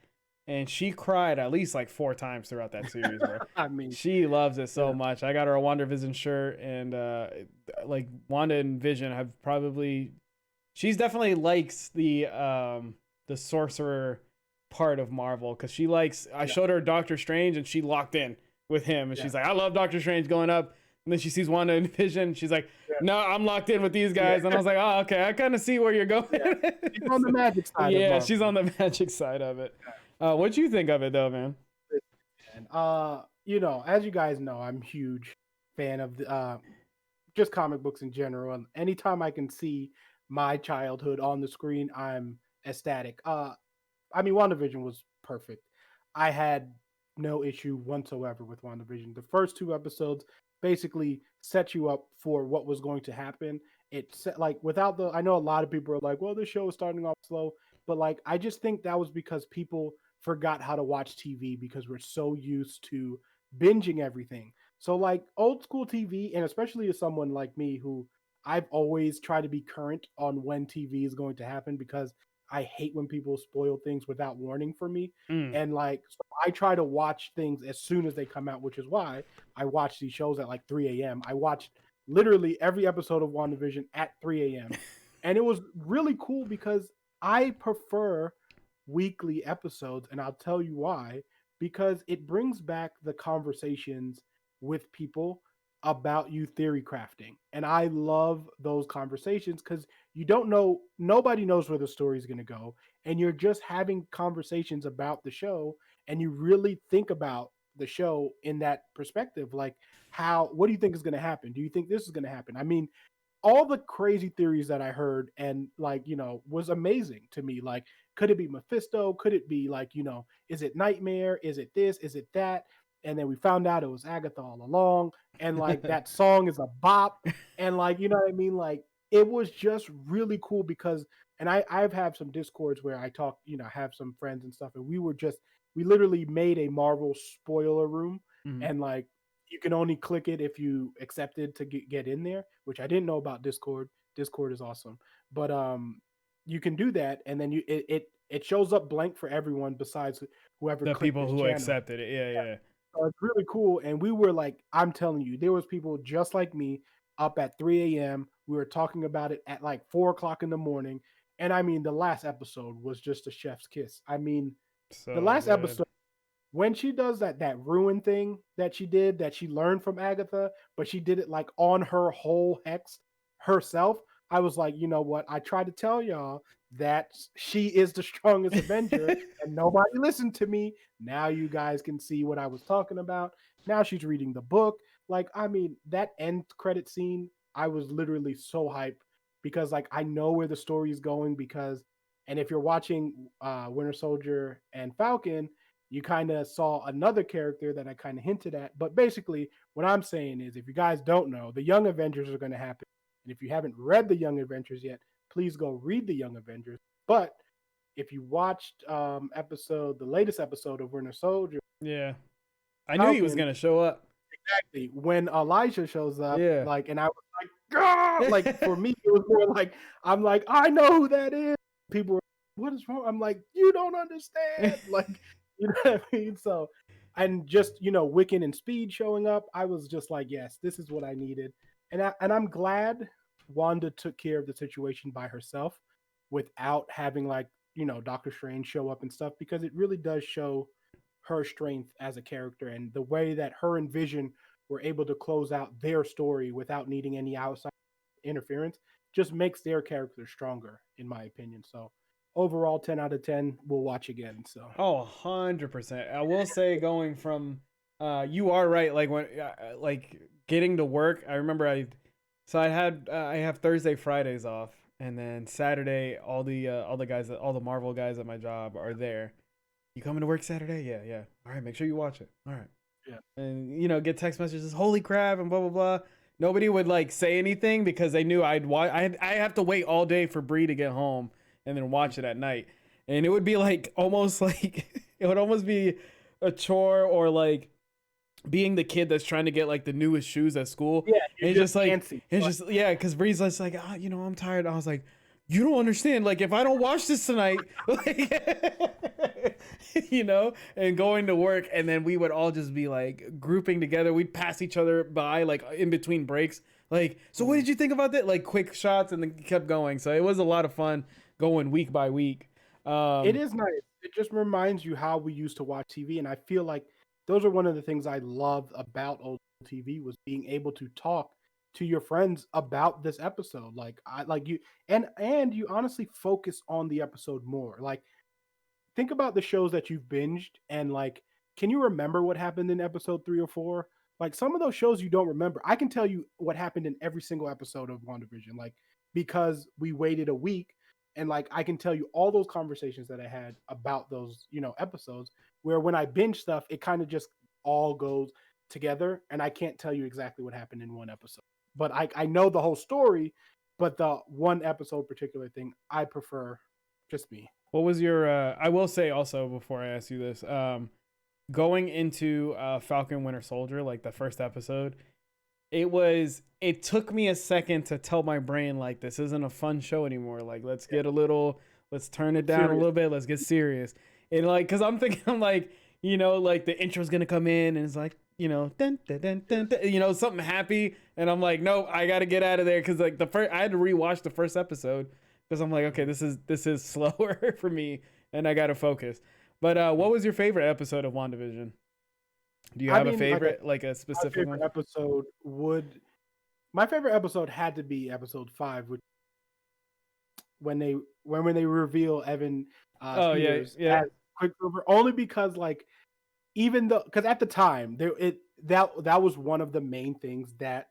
and she cried at least like 4 times throughout that series, bro. I mean, she loves it so much. I got her a WandaVision shirt, and like Wanda and Vision have probably, she's definitely likes the sorcerer part of Marvel, because she likes, I showed her Doctor Strange and she locked in with him, and she's like, I love Doctor Strange going up. And then she sees Wanda and Vision, and she's like, no, I'm locked in with these guys. And I was like, oh, okay, I kind of see where you're going. She's on the magic side of Marvel. She's on the magic side of it. What'd you think of it though, man? As you guys know, I'm a huge fan of just comic books in general, and anytime I can see my childhood on the screen, I'm ecstatic. I mean, WandaVision was perfect. I had no issue whatsoever with WandaVision. The first 2 episodes basically set you up for what was going to happen. It set, like, without the, I know a lot of people are like, well, this show is starting off slow, but like I just think that was because people forgot how to watch TV because we're so used to binging everything. So like old school TV, and especially as someone like me who I've always tried to be current on when TV is going to happen because I hate when people spoil things without warning for me. And like so I try to watch things as soon as they come out, which is why I watch these shows at like 3 a.m. I watched literally every episode of WandaVision at 3 a.m. And it was really cool because I prefer weekly episodes, and I'll tell you why. Because it brings back the conversations with people about you theory crafting. And I love those conversations because you don't know, nobody knows where the story is going to go. And you're just having conversations about the show, and you really think about the show in that perspective. Like, what do you think is going to happen? Do you think this is going to happen? I mean, all the crazy theories that I heard and like, was amazing to me. Like, could it be Mephisto? Could it be like, is it Nightmare? Is it this? Is it that? And then we found out it was Agatha all along. And like that song is a bop. And like, you know what I mean? Like it was just really cool because, and I've had some discords where I talk, have some friends and stuff. And we literally made a Marvel spoiler room. And like, you can only click it if you accepted to get in there, which I didn't know about Discord. Discord is awesome, but you can do that, and then it shows up blank for everyone besides whoever the clicked people this who channel. accepted it. Yeah. So it's really cool, and we were like, I'm telling you, there was people just like me up at 3 a.m. We were talking about it at like 4 o'clock in the morning, and I mean, the last episode was just a chef's kiss. I mean, the last episode, when she does that ruin thing that she did, that she learned from Agatha, but she did it like on her whole hex herself. I was like, you know what? I tried to tell y'all that she is the strongest Avenger, and nobody listened to me. Now you guys can see what I was talking about. Now she's reading the book. Like, I mean, that end credit scene, I was literally so hyped because, like, I know where the story is going. Because, and if you're watching Winter Soldier and Falcon, you kind of saw another character that I kind of hinted at. But basically, what I'm saying is, if you guys don't know, the Young Avengers are going to happen. And if you haven't read the Young Avengers yet, please go read the Young Avengers. But if you watched the latest episode of Winter Soldier, Yeah, I knew he was Falcon, gonna show up. exactly when Elijah shows up, Yeah. like, and I was like, God, like for me, it was more like I'm like, I know who that is. People were, what is wrong? I'm like, you don't understand, like, you know what I mean? So, and just Wiccan and Speed showing up, I was just like, yes, this is what I needed, and I'm glad Wanda took care of the situation by herself without having like Doctor Strange show up and stuff, because it really does show her strength as a character and the way that her and Vision were able to close out their story without needing any outside interference just makes their character stronger, in my opinion. So overall, 10 out of 10. We'll watch again. So Oh, 100%. I will say, going from you are right, like when like getting to work, I remember I have Thursday, Fridays off, and then Saturday all the guys all the Marvel guys at my job are there. You coming to work Saturday? Yeah, yeah. All right, make sure you watch it. All right. yeah, And get text messages, holy crap, and blah blah blah. Nobody would like say anything because they knew I'd watch. I have to wait all day for Bree to get home and then watch it at night, and it would be like almost like it would almost be a chore, or like being the kid that's trying to get like the newest shoes at school, yeah, and you're it's just just like fancy. it's just yeah, because Bree's just like I'm tired. I was like, you don't understand. Like if I don't watch this tonight, like and going to work, and then we would all just be like grouping together. We'd pass each other by like in between breaks. Like, so what did you think about that? Like quick shots, and then kept going. So it was a lot of fun going week by week. It Um, is nice. It just reminds you how we used to watch TV, and I feel like those are one of the things I loved about old TV was being able to talk to your friends about this episode. Like I like you, and you honestly focus on the episode more. Like think about the shows that you've binged, and like, can you remember what happened in episode 3 or 4? Like some of those shows you don't remember. I can tell you what happened in every single episode of WandaVision, like because we waited a week, and like I can tell you all those conversations that I had about those episodes. Where when I binge stuff, it kind of just all goes together, and I can't tell you exactly what happened in one episode, but I know the whole story. But the one episode particular thing I prefer, just me. what was your? I will say also before I ask you this, going into Falcon Winter Soldier, like the first episode, it took me a second to tell my brain like this isn't a fun show anymore. Like let's turn it down a Serious. little bit. Let's get serious. And like, cause I'm thinking, I'm like, like the intro's gonna come in and it's like, dun, dun, dun, dun, dun, something happy, and I'm like, nope, I gotta get out of there, cause like I had to rewatch the first episode because I'm like, okay, this is slower for me, and I gotta focus. But what was your favorite episode of WandaVision? Do you I have a mean, favorite, like a my specific favorite one? episode would my favorite episode had to be episode 5, which when they reveal Evan Oh yeah, Peters yeah. as Quicksilver, only because like even though because at the time that was one of the main things that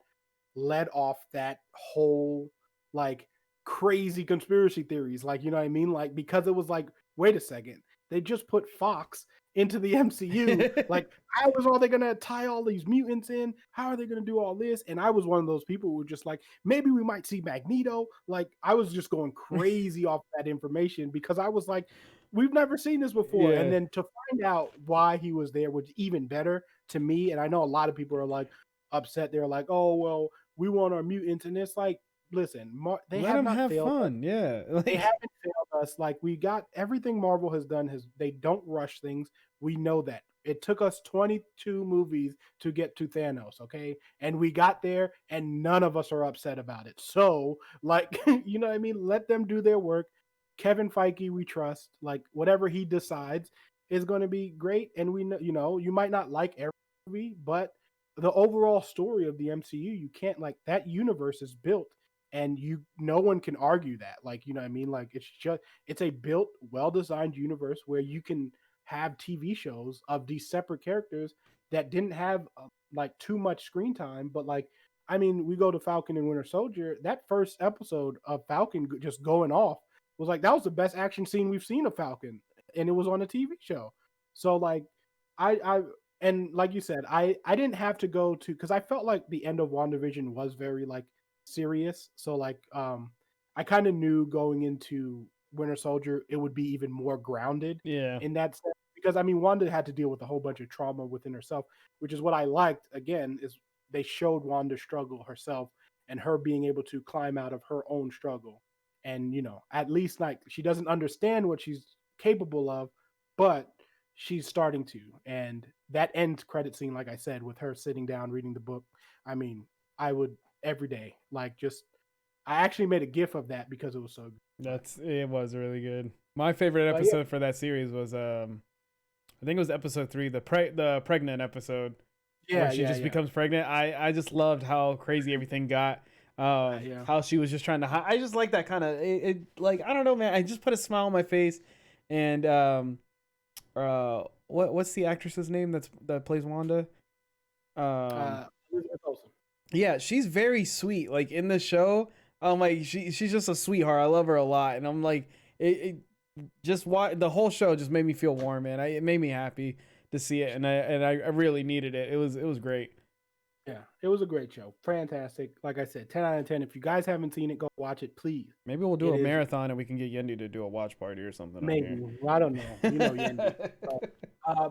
led off that whole like crazy conspiracy theories, like you know what I mean, like because it was like, wait a second, they just put Fox into the MCU, like how is all they gonna tie all these mutants in, how are they gonna do all this? And I was one of those people who were just like, maybe we might see Magneto. Like I was just going crazy off that information because I was like, we've never seen this before. And Yeah. then to find out why he was there was even better to me. And I know a lot of people are like upset, they're like, oh well, we want our mutants, and it's like, listen, they Let have them not have failed us. fun. Yeah. They Like, haven't failed us. Like we got everything Marvel has done has they don't rush things. We know that. It took us 22 movies to get to Thanos, okay? And we got there and none of us are upset about it. So, like, you know what I mean? Let them do their work. Kevin Feige, we trust. Like whatever he decides is going to be great, and we know, you might not like every movie, but the overall story of the MCU, you can't like that universe is built and no one can argue that. Like, you know what I mean? Like, it's a built, well designed universe where you can have TV shows of these separate characters that didn't have like too much screen time, but like, I mean, we go to Falcon and Winter Soldier. That first episode of Falcon just going off was like, that was the best action scene we've seen of Falcon, and it was on a TV show. So like, I and like you said, I didn't have to go to, because I felt like the end of WandaVision was very like serious. So like, I kind of knew going into Winter Soldier it would be even more grounded Yeah. in that sense, because I mean Wanda had to deal with a whole bunch of trauma within herself, which is what I liked. Again, is they showed Wanda's struggle herself and her being able to climb out of her own struggle, and you know, at least like she doesn't understand what she's capable of, but she's starting to. And that end credit scene, like I said, with her sitting down reading the book, I mean, I would every day, like, just I actually made a gif of that because it was so good. It was really good. My favorite episode for that series was I think it was episode 3, the pregnant episode. Yeah, where she just becomes pregnant. I just loved how crazy everything got. How she was just trying to I just like that kind of it, like, I don't know, man, I just put a smile on my face. And what's the actress's name that plays Wanda? Elizabeth Olsen. Yeah, she's very sweet. Like in the show, like she's just a sweetheart. I love her a lot, and I'm like, it just the whole show just made me feel warm, man. It made me happy to see it, and I really needed it. It was great. Yeah, it was a great show. Fantastic. Like I said, 10 out of 10. If you guys haven't seen it, go watch it, please. Maybe we'll do a marathon and we can get Yendi to do a watch party or something. Maybe. I don't know. You know Yendi.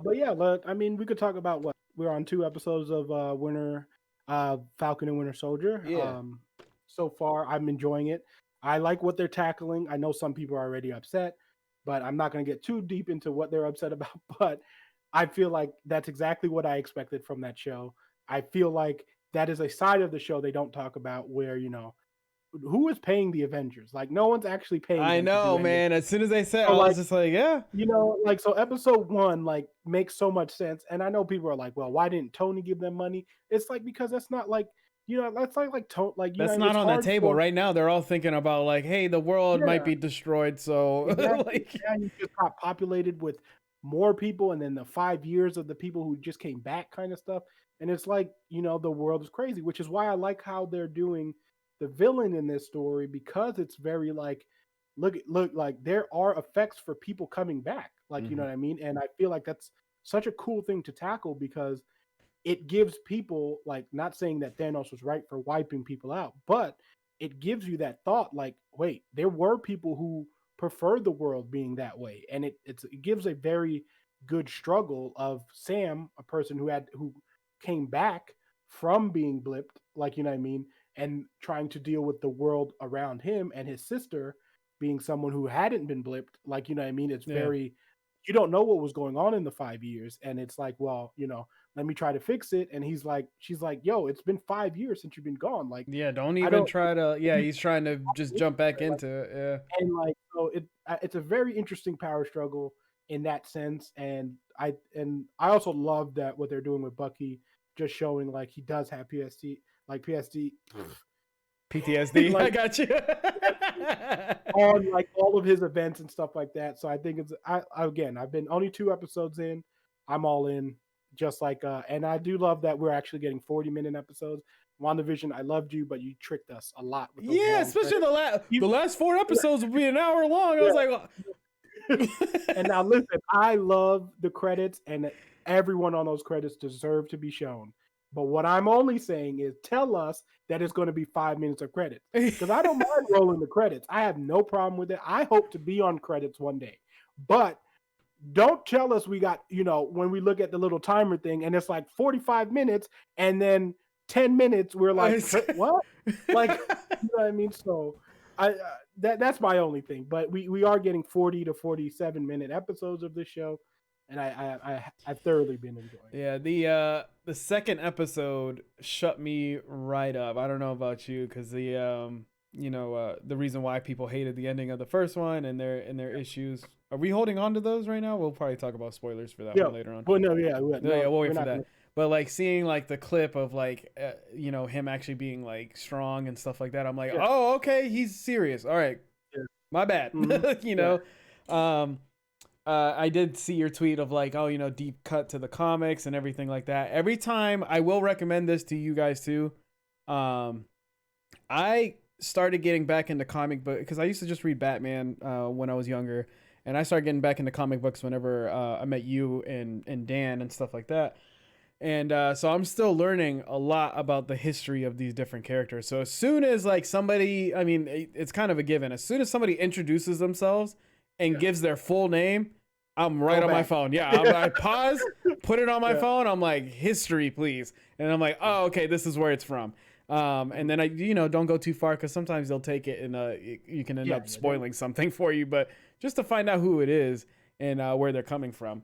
But yeah, look, I mean, we could talk about what we're on 2 episodes of Falcon and Winter Soldier. Yeah. So far, I'm enjoying it. I like what they're tackling. I know some people are already upset, but I'm not going to get too deep into what they're upset about. But I feel like that's exactly what I expected from that show. I feel like that is a side of the show they don't talk about, where, you know, who is paying the Avengers? Like, no one's actually paying. I know, man. As soon as they said, so, I was just like, yeah. You know, like, so episode 1, like, makes so much sense. And I know people are like, well, why didn't Tony give them money? It's like, because that's not like, you know, that's like you that's know, not on the table right now. They're all thinking about like, hey, the world might be destroyed. So exactly. You just got populated with more people, and then the 5 years of the people who just came back kind of stuff. And it's like, you know, the world is crazy, which is why I like how they're doing the villain in this story, because it's very like, look, like there are effects for people coming back. Like, you know what I mean? And I feel like that's such a cool thing to tackle, because it gives people, like, not saying that Thanos was right for wiping people out, but it gives you that thought, like, wait, there were people who preferred the world being that way. And it gives a very good struggle of Sam, a person who came back from being blipped, like, you know what I mean, and trying to deal with the world around him, and his sister being someone who hadn't been blipped, like, you know what I mean. It's very, you don't know what was going on in the 5 years, and it's like, well, you know, let me try to fix it. And she's like, yo, it's been 5 years since you've been gone. Like, don't even try to. Yeah, he's trying to just jump back into it. Yeah, and like, so it's a very interesting power struggle in that sense. And I also love that what they're doing with Bucky, just showing like he does have PTSD. Like, I got you. On like all of his events and stuff like that. So I think I've been only 2 episodes in. I'm all in. Just like and I do love that we're actually getting 40-minute episodes. WandaVision, I loved you, but you tricked us a lot with those especially the last 4 episodes will be an hour long. I was like, well. And now listen, I love the credits, and everyone on those credits deserve to be shown. But what I'm only saying is, tell us that it's going to be 5 minutes of credits, because I don't mind rolling the credits. I have no problem with it. I hope to be on credits one day, but don't tell us we got, you know, when we look at the little timer thing and it's like 45 minutes and then 10 minutes, we're like, what? Like, you know what I mean? So that's my only thing. But we are getting 40 to 47-minute episodes of this show, and I've thoroughly been enjoying it. Yeah, the second episode shut me right up. I don't know about you, because the reason why people hated the ending of the first one and their issues. Are we holding on to those right now? We'll probably talk about spoilers for that one later on. Well, no, we'll wait for that. But like seeing like the clip of like you know, him actually being like strong and stuff like that, I'm like, Yeah. oh, okay, he's serious. All right, Yeah. my bad. Mhm. You Yeah. know, um, I did see your tweet of like, oh, you know, deep cut to the comics and everything like that. Every time I will recommend this to you guys too. Um, I started getting back into comic book because I used to just read Batman when I was younger, and I started getting back into comic books whenever I met you and Dan and stuff like that. And so I'm still learning a lot about the history of these different characters. So as soon as like somebody, I mean, it's kind of a given. As soon as somebody introduces themselves and Yeah. gives their full name, I'm right Go on my back. phone. Yeah, I pause, put it on my Yeah. phone. I'm like, history, please. And I'm like, oh, okay, this is where it's from. And then I, you know, don't go too far because sometimes they'll take it and you can end Yeah. up spoiling something for you. But just to find out who it is and where they're coming from.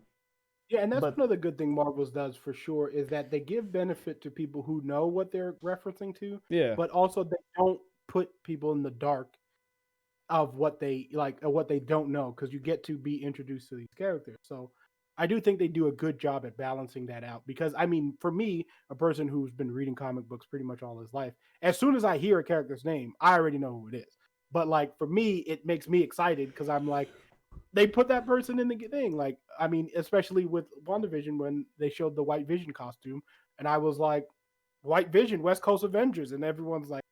Yeah, and that's But another good thing Marvel's does for sure is that they give benefit to people who know what they're referencing to, yeah, but also they don't put people in the dark of what they like or what they don't know because you get to be introduced to these characters. So I do think they do a good job at balancing that out because I mean, for me, a person who's been reading comic books pretty much all his life, as soon as I hear a character's name, I already know who it is. But like for me, it makes me excited because I'm like, they put that person in the thing. Like, I mean, especially with WandaVision when they showed the White Vision costume, and I was like, White Vision, West Coast Avengers, and everyone's like,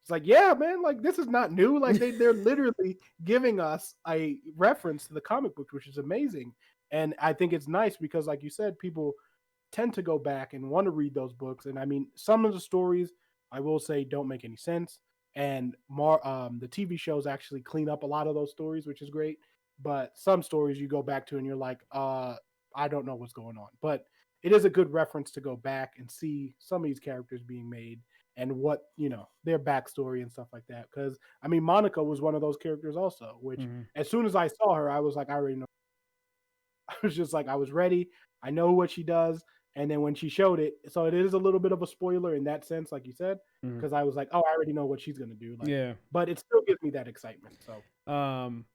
it's like, yeah, man, like this is not new. Like they're literally giving us a reference to the comic book, which is amazing. And I think it's nice because, like you said, people tend to go back and want to read those books. And I mean, some of the stories I will say don't make any sense. And more, the TV shows actually clean up a lot of those stories, which is great. But some stories you go back to and you're like, I don't know what's going on. But it is a good reference to go back and see some of these characters being made and what, you know, their backstory and stuff like that. Because I mean, Monica was one of those characters also, which mm-hmm. as soon as I saw her, I was like, I already know. I was just like, I was ready. I know what she does. And then when she showed it, so it is a little bit of a spoiler in that sense, like you said, Mm-hmm. because I was like, oh, I already know what she's gonna do. Like, Yeah. but it still gives me that excitement. So Um,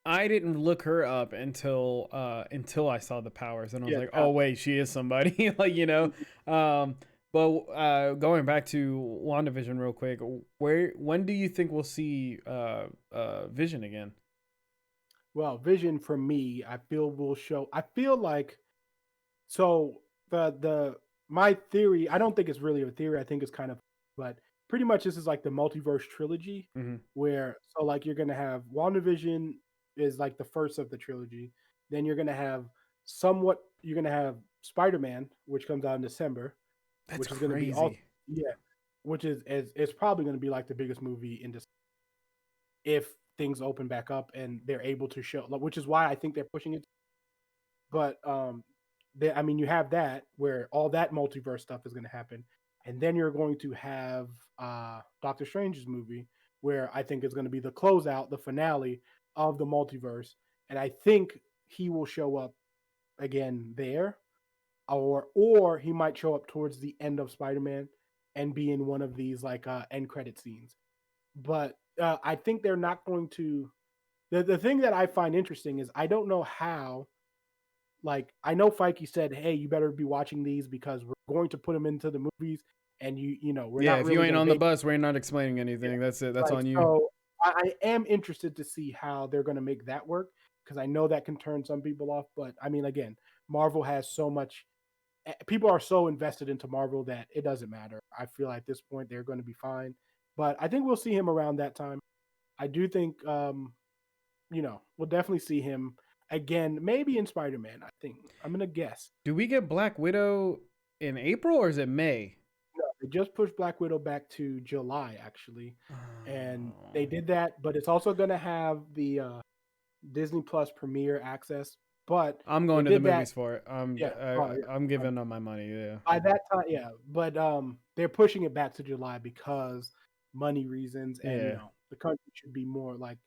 I didn't look her up until I saw the powers, and I was yeah, like, oh wait, she is somebody. Like, you know. But going back to WandaVision real quick, when do you think we'll see Vision again? well, Vision for me, I feel will show. I feel like so the my theory. I don't think it's really a theory. I think it's kind of, but pretty much this is like the multiverse trilogy, Mm-hmm. where so like you're gonna have WandaVision is like the first of the trilogy. Then you're gonna have somewhat. You're gonna have Spider-Man, which comes out in December, That's which is gonna be all crazy. yeah, which is it's probably gonna be like the biggest movie in December if things open back up and they're able to show, which is why I think they're pushing it. But I mean, you have that where all that multiverse stuff is going to happen, and then you're going to have Doctor Strange's movie, where I think is going to be the closeout, the finale of the multiverse, and I think he will show up again there, or he might show up towards the end of Spider-Man and be in one of these like end credit scenes. But I think they're not going to. The thing that I find interesting is I don't know how, like I know Feige said, "Hey, you better be watching these because we're going to put them into the movies, and you know we're Yeah, not if you really ain't going to on the make bus, we're not explaining anything. That's it. That's like on you. so." I am interested to see how they're going to make that work because I know that can turn some people off. But I mean, again, Marvel has so much. People are so invested into Marvel that it doesn't matter. I feel like at this point they're going to be fine. But I think we'll see him around that time. I do think you know, we'll definitely see him again, maybe in Spider-Man. I think I'm gonna guess. Do we get Black Widow in April or is it May? No, they just pushed Black Widow back to July, actually, and they Oh, did that. But it's also gonna have the Disney Plus Premiere access. But I'm they going to the did that, movies for it. yeah. Oh, yeah. I'm giving them my money. Yeah. By that time, yeah. But they're pushing it back to July because money reasons, and you Yeah. know, the country should be more like,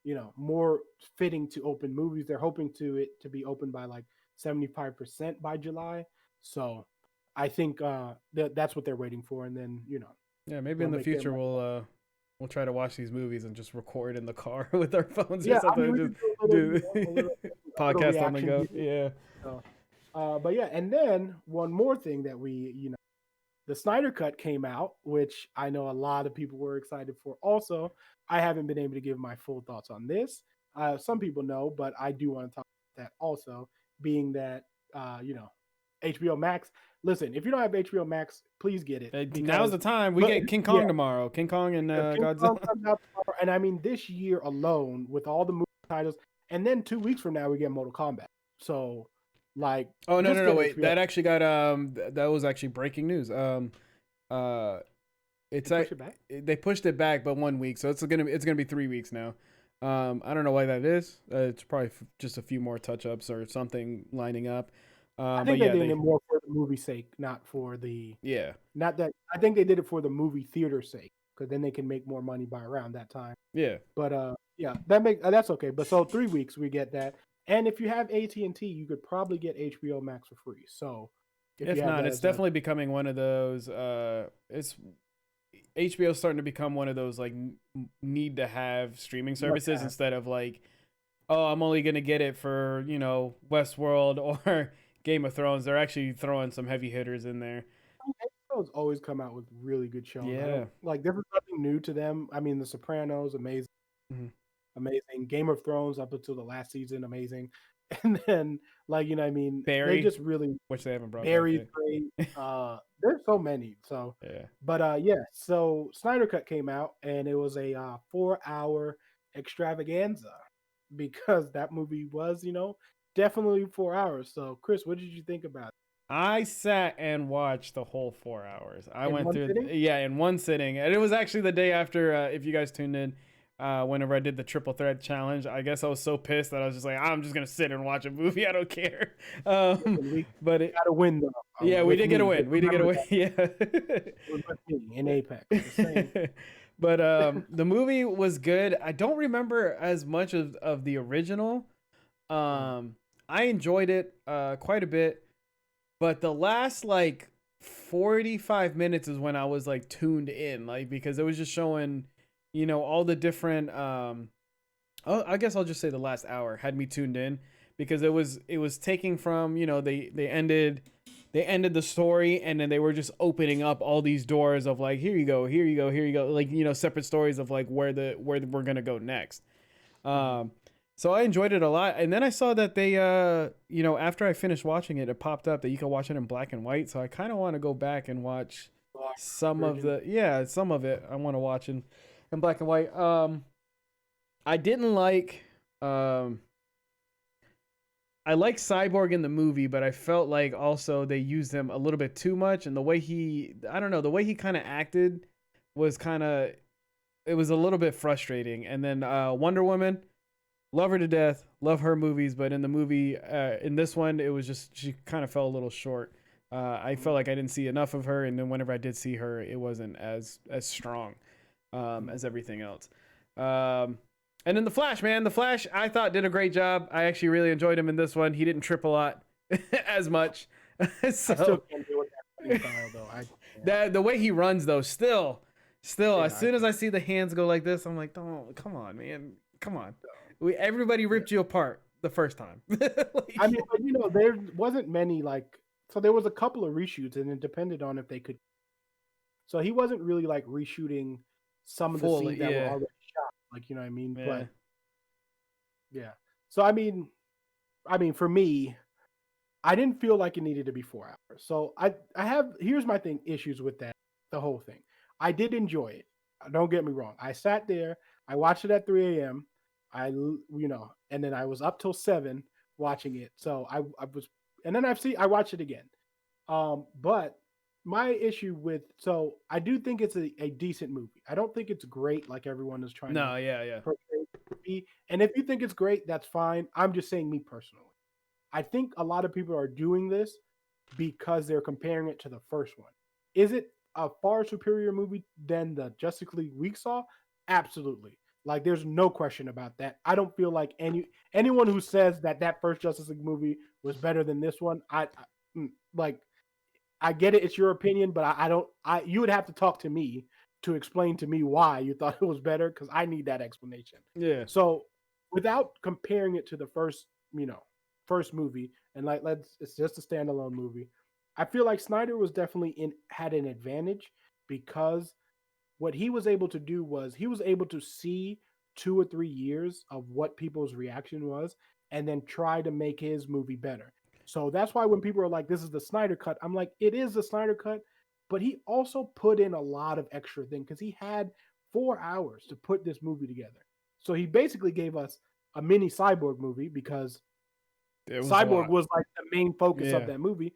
you know, more fitting to open movies. They're hoping to it to be open by like 75% by July. So I think that's what they're waiting for, and then you know Yeah. Maybe they'll in the make their future money. we'll try to watch these movies and just record in the car with our phones or Yeah, I mean something. we Just could do a little, you do know, a little podcast on the reaction go. video. Yeah. So. But yeah, and then one more thing that the Snyder Cut came out, which I know a lot of people were excited for. Also, I haven't been able to give my full thoughts on this. Some people know, but I do want to talk about that also, being that HBO Max. Listen, if you don't have HBO Max, please get it Now's because the time. We get King yeah, Kong tomorrow. King Kong and because King Kong Godzilla. comes out tomorrow, and I mean this year alone with all the movie titles, and then 2 weeks from now we get Mortal Kombat. So, like, Oh no just no no get wait! HBO. That actually got that was actually breaking news. Uh, They it's push it back. they pushed it back, but 1 week, so it's gonna be 3 weeks now. I don't know why that is. It's probably just a few more touch ups or something lining up. I But think they yeah, did it more for the movie's sake, not for the yeah, not that. I think they did it for the movie theater sake because then they can make more money by around that time. yeah. But yeah, that's okay. But so 3 weeks we get that, and if you have AT&T, you could probably get HBO Max for free. So if you If have not, that it's as a definitely becoming one of those. It's HBO's starting to become one of those like need to have streaming must services have. instead of like, oh, I'm only gonna get it for Westworld or Game of Thrones. They're actually throwing some heavy hitters in there. HBO's always come out with really good shows. I Yeah. don't like this is nothing new to them. I mean, The Sopranos, amazing. Mm-hmm. Amazing. Game of Thrones up until the last season, amazing. And then like I mean, they Barry, just really which they haven't brought back Barry's yet. great. There's so many. So Yeah. but yeah, so Snyder Cut came out and it was a 4 hour extravaganza because that movie was, definitely 4 hours. So Chris, what did you think about it? I sat and watched the whole 4 hours. I In went one through, sitting? yeah, in one sitting, and it was actually the day after. If you guys tuned in, whenever I did the triple threat challenge, I guess I was so pissed that I was just like, I'm just gonna sit and watch a movie. I don't care. Listen, we But it, got to win though yeah, we with did get a me. win. Just We did get a remember win. that Yeah. it was with me in Apex. Just saying. But the movie was good. I don't remember as much of the original. Mhm. Um, I enjoyed it quite a bit, but the last like 45 minutes is when I was like tuned in, like because it was just showing, all the different oh, I guess I'll just say the last hour had me tuned in because it was taking from, they ended the story and then they were just opening up all these doors of like, here you go, here you go, here you go, like, separate stories of like where we're going to go next. Mhm. Um, so I enjoyed it a lot, and then I saw that they, after I finished watching it, it popped up that you can watch it in black and white. So I kind of want to go back and watch Black some of version. some of it. I want to watch in black and white. I didn't like, um, I like Cyborg in the movie, but I felt like also they used him a little bit too much, and I don't know, the way he kind of acted was it was a little bit frustrating. And then Wonder Woman. Love her to death. Love her movies, but in the movie, in this one, it was just she kind of fell a little short. I felt Mhm. like I didn't see enough of her, and then whenever I did see her, it wasn't as strong as Mhm. everything else. Um, and then the Flash, man, the Flash, I thought did a great job. I actually really enjoyed him in this one. He didn't trip a lot as much, I still so can't deal with that running style though. Yeah, the way he runs though, still, as yeah, I soon as I can't. see the hands go like this, I'm like, don't, come on, man, come on. Everybody Yeah. ripped you apart the first time. I mean, Like, but there wasn't many so there was a couple of reshoots and it depended on if they could. So he wasn't really like reshooting some of the full, scenes that were yeah, already shot, like you know what I mean? yeah. But yeah. So I mean for me, I didn't feel like it needed to be 4 hours. So I have here's my thing issues with that the whole thing. I did enjoy it. Don't get me wrong. I sat there. I watched it at 3 a.m. And then I was up till 7 watching it. So I was, and then I watched it again. But my issue with so I do think it's a decent movie. I don't think it's great like everyone is trying to No, yeah, yeah. portray it to be. And if you think it's great, that's fine. I'm just saying me personally. I think a lot of people are doing this because they're comparing it to the first one. Is it a far superior movie than the Justice League we saw? Absolutely. Like there's no question about that. I don't feel like anyone who says that first Justice League movie was better than this one, like I get it, it's your opinion, but I don't you would have to talk to me to explain to me why you thought it was better because I need that explanation. Yeah. So without comparing it to the first movie, and like it's just a standalone movie. I feel like Snyder was definitely had an advantage because what he was able to do was he was able to see 2 or 3 years of what people's reaction was and then try to make his movie better. So that's why when people are like, this is the Snyder cut, I'm like, it is the Snyder cut, but he also put in a lot of extra things because he had 4 hours to put this movie together. So he basically gave us a mini Cyborg movie because It was a Cyborg lot. was like the main focus of Yeah. that movie.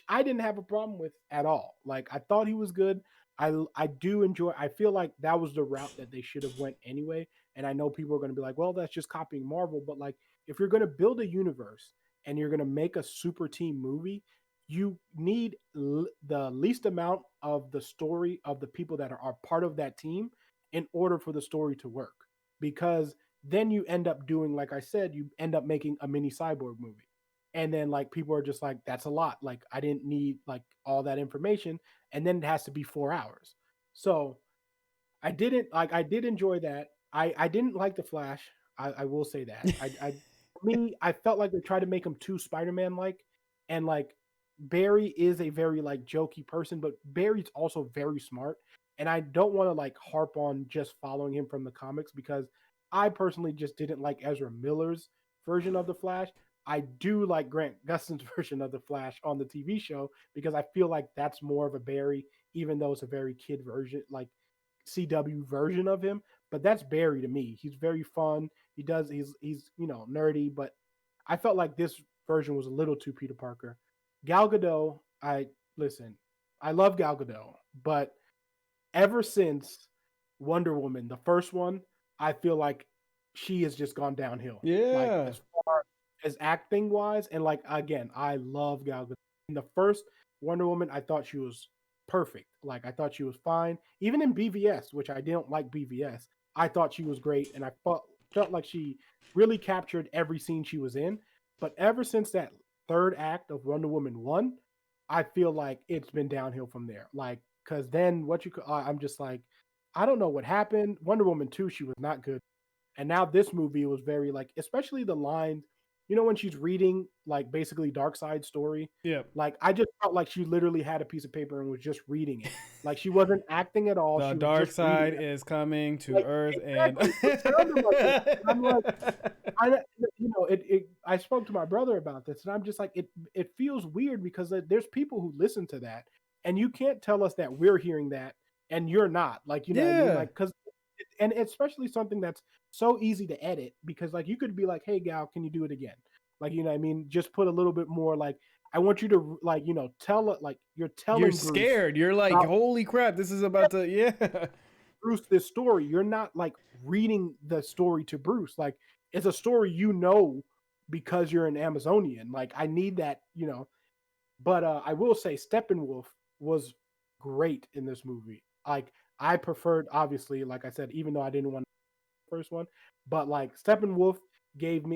I didn't have a problem with at all. Like I thought he was good. I do enjoy. I feel like that was the route that they should have went anyway. And I know people are going to be like, well, that's just copying Marvel. But like, if you're going to build a universe and you're going to make a super team movie, you need the least amount of the story of the people that are part of that team in order for the story to work. Because then you end up doing, like I said, you end up making a mini Cyborg movie, and then like people are just like, that's a lot, like I didn't need like all that information, and then it has to be 4 hours. So I did enjoy that. I didn't like the Flash. I will say that. I felt like they tried to make him too Spider-Man like, and like Barry is a very like jokey person, but Barry's also very smart. And I don't want to like harp on just following him from the comics because I personally just didn't like Ezra Miller's version of the Flash. I do like Grant Gustin's version of the Flash on the TV show because I feel like that's more of a Barry, even though it's a very kid version, like CW version of him. But that's Barry to me. He's very fun. He's nerdy, but I felt like this version was a little too Peter Parker. Gal Gadot, I listen, I love Gal Gadot, but ever since Wonder Woman, the first one, I feel like she has just gone downhill. Like Yeah. as far as acting wise, and like again, I love Gal Gadot. In the first Wonder Woman, I thought she was perfect. Like I thought she was fine. Even in BVS, which I didn't like BVS, I thought she was great, and I felt like she really captured every scene she was in. But ever since that third act of Wonder Woman 1, I feel like it's been downhill from there. Like, because then I'm just like, I don't know what happened. Wonder Woman 2, she was not good. And now this movie was very like, especially the lines, when she's reading like basically Darkseid's story, Yeah. like I just felt like she literally had a piece of paper and was just reading it. Like she wasn't acting at all. The She was dark just reading side it. is coming to Like Earth, and exactly, it sounded like that. And I'm like, I I spoke to my brother about this, and I'm just like, it feels weird because there's people who listen to that, and you can't tell us that we're hearing that and you're not. Like, you know what I mean? yeah. Like, because and especially something that's so easy to edit because like you could be like, hey Gal, can you do it again? Like, you know what I mean? Just put a little bit more like I want you to like, tell it like you're You're telling Bruce scared. You're like, about holy crap, this is about to, yeah. Bruce this story. You're not like reading the story to Bruce. Like it's a story because you're an Amazonian. Like I need that. But I will say Steppenwolf was great in this movie. Like I preferred, obviously, like I said, even though I didn't want the first one, but like Steppenwolf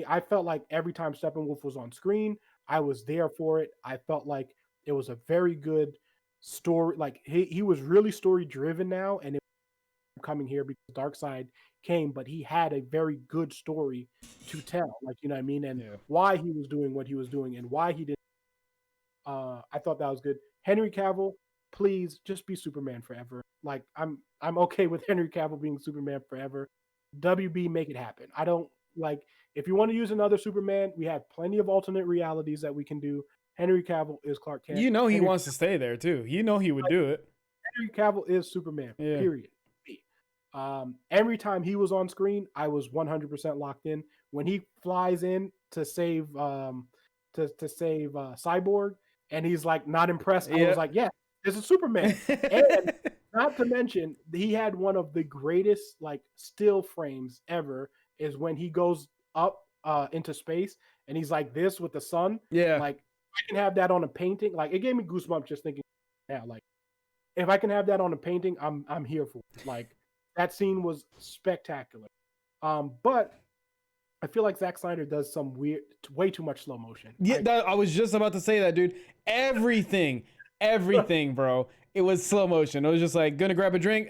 I felt like every time Steppenwolf was on screen, I was there for it. I felt like it was a very good story. Like he was really story driven now, and coming here because Darkseid came, but he had a very good story to tell. Like, you know what I mean? And Yeah. why he was doing what he was doing and why he did. I thought that was good. Henry Cavill, please just be Superman forever. Like I'm okay with Henry Cavill being Superman forever. WB, make it happen. I don't like if you want to use another Superman, we have plenty of alternate realities that we can do. Henry Cavill is Clark Kent. You know he wants to stay there too. You know he would do it. Henry Cavill is Superman. Yeah. Period. Every time he was on screen, I was 100% locked in. When he flies in to save save Cyborg, and he's like not impressed, I was like, yeah, this is Superman. And not to mention, he had one of the greatest like still frames ever. Is when he goes up into space and he's like this with the sun. Yeah. Like I can have that on a painting. Like it gave me goosebumps just thinking. Yeah, like if I can have that on a painting, I'm here for it. Like that scene was spectacular. But I feel like Zack Snyder does some way too much slow motion. Yeah, I was just about to say that, dude. Everything, bro. It was slow motion. It was just like, gonna grab a drink.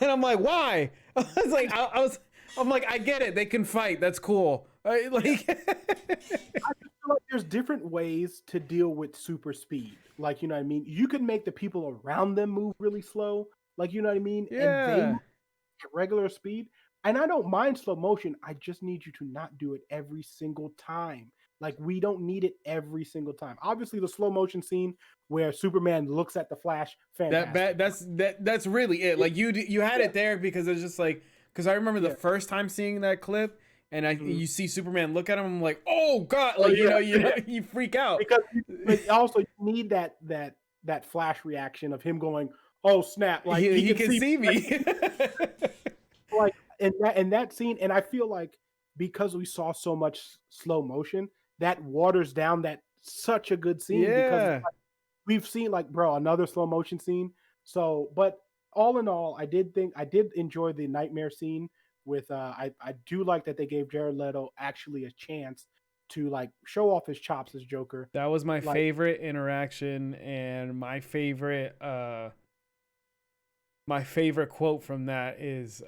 And I'm like, why? I'm like, I get it. They can fight. That's cool. Like, I just feel like there's different ways to deal with super speed. Like, you know what I mean? You can make the people around them move really slow. Like, you know what I mean? And they yeah, move at regular speed. And I don't mind slow motion. I just need you to not do it every single time. Like, we don't need it every single time. Obviously, the slow motion scene where Superman looks at the Flash, fantastic. that's really it. Yeah, Like you had yeah, it there because it's just like because I remember the yeah. first time seeing that clip and Mhm. you see Superman look at him. I'm like, oh God, Oh like yeah, yeah. you freak out. Because but also you need that Flash reaction of him going, "Oh snap!" Like he He can can see see me. like in that scene, and I feel like because we saw so much slow motion, that waters down that such a good scene because Yeah, we've seen like bro another slow motion scene. So, but all in all, I did enjoy the nightmare scene with I do like that they gave Jared Leto actually a chance to like show off his chops as Joker. that was my Like favorite interaction and my favorite quote from that is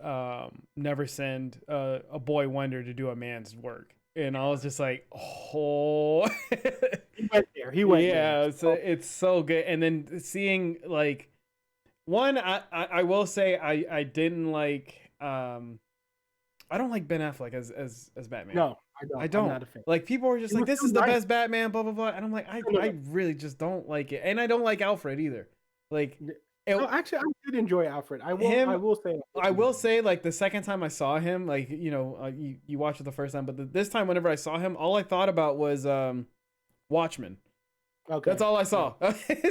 never send a boy wonder to do a man's work. And I was just like, oh, he went there. He went there. yeah, So, it's so good. And then seeing like one, I will say I didn't like I don't like Ben Affleck as Batman. no, I I don't. I'm don't not a fan. like people are just He like was this too is the nice. best Batman, blah blah blah, and I'm like No, no, I really just don't like it, and I don't like Alfred either. Like no. it, No, actually, I did enjoy Alfred. I him will say. I I did will enjoy him. say, like the second time I saw him, like you watched it the first time, but this time, whenever I saw him, all I thought about was Watchmen. That's Okay. all I Yeah. saw.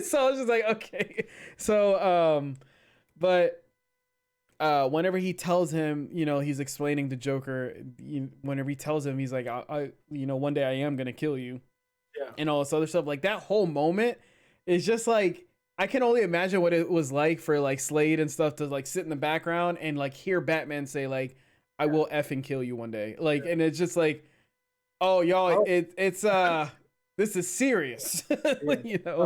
So I was just like, okay. So but whenever he tells him, he's explaining to Joker. Whenever he tells him, he's like, one day I am gonna kill you, Yeah. and all this other stuff. Like that whole moment is just like I can only imagine what it was like for like Slade and stuff to like sit in the background and like hear Batman say like, "I will effing kill you one day." Like, and it's just like, oh y'all, Oh, it's this is serious, yeah. you know.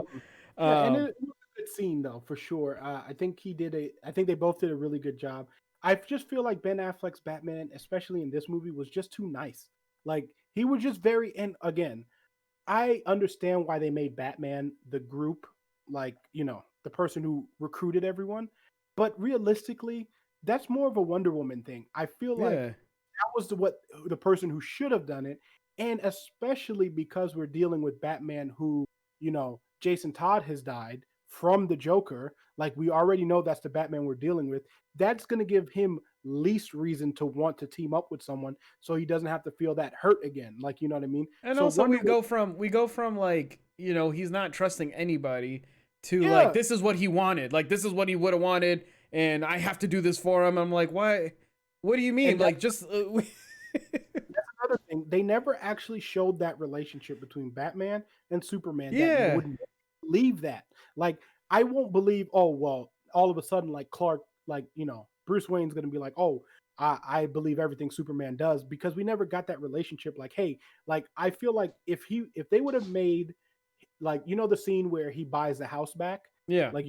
Um, yeah, and Um, it was a good scene though, for sure. I think I think they both did a really good job. I just feel like Ben Affleck's Batman, especially in this movie, was just too nice. Like he was just very. And again, I understand why they made Batman the group, like, the person who recruited everyone. But realistically, that's more of a Wonder Woman thing. I feel like yeah, that was the person who should have done it. And especially because we're dealing with Batman who, Jason Todd has died from the Joker. Like we already know that's the Batman we're dealing with. That's going to give him least reason to want to team up with someone so he doesn't have to feel that hurt again. Like, you know what I mean? and So also Wonder Woman, we go from like he's not trusting anybody to like yeah, this is what he wanted, like this is what he would have wanted, and I have to do this for him. I'm like, why? What do you mean? and Like just that's another thing. They never actually showed that relationship between Batman and Superman that you yeah, wouldn't believe that. Like, I won't believe, oh, well, all of a sudden, like Clark, like, Bruce Wayne's going to be like, oh, I believe everything Superman does because we never got that relationship. Like, hey, like, I feel like if they would have made, like, the scene where he buys the house back, yeah, like,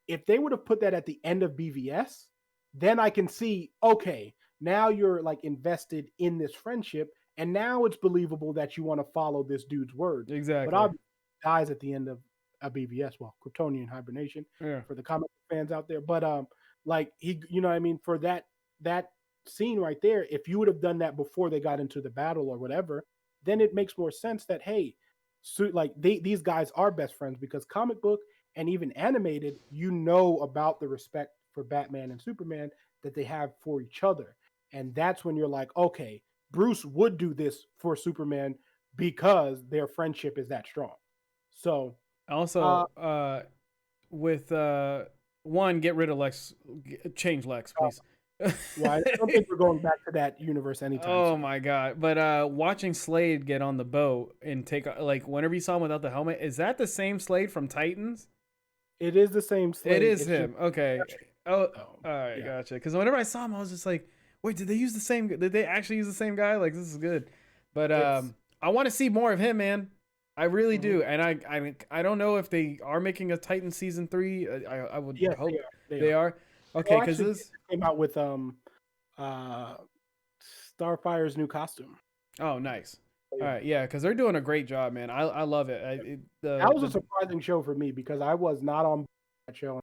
if they would have put that at the end of BVS, then I can see, okay, now you're like invested in this friendship, and now it's believable that you want to follow this dude's words. But exactly, obviously, he dies at the end of a BVS, well, Kryptonian hibernation yeah. for the comic fans out there. But like he, you know what I mean, for that scene right there, if you would have done that before they got into the battle or whatever, then it makes more sense that hey, so like these guys are best friends because comic book and even animated, about the respect for Batman and Superman that they have for each other. And that's when you're like, okay, Bruce would do this for Superman because their friendship is that strong. So, uh, Also, with one, get rid of Lex, change Lex, please. well, I don't think we're going back to that universe anytime Oh soon. my god! But watching Slade get on the boat and take like whenever you saw him without the helmet, is that the same Slade from Titans? It is the same It Slade. is It's just him. Okay. Oh, oh, all right, yeah, gotcha. Because whenever I saw him, I was just like, wait, did they use the same? Did they actually use the same guy? Like this is good. But it's I want to see more of him, man. I really mhm. do, and I don't know if they are making a Titan season 3. I would Yes, they hope are. They they are. are. Okay, Well, because actually, this it came out with uh Starfire's new costume. Oh, nice. So, All yeah. right, yeah, because they're doing a great job, man. I love it. That was a surprising show for me because I was not on that show.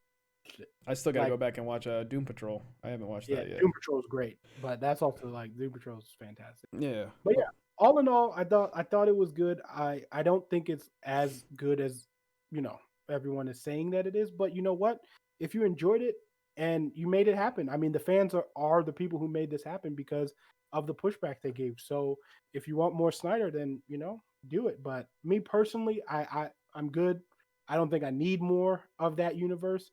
I still got to Like, go back and watch Doom Patrol. I haven't watched yeah, that yet. Doom Patrol is great, but that's also like Doom Patrol is fantastic. Yeah. But yeah, all in all, I thought it was good. I don't think it's as good as everyone is saying that it is. But you know what? If you enjoyed it and you made it happen, I mean, the fans are the people who made this happen because of the pushback they gave. So if you want more Snyder, then do it. But me personally, I'm good. I don't think I need more of that universe.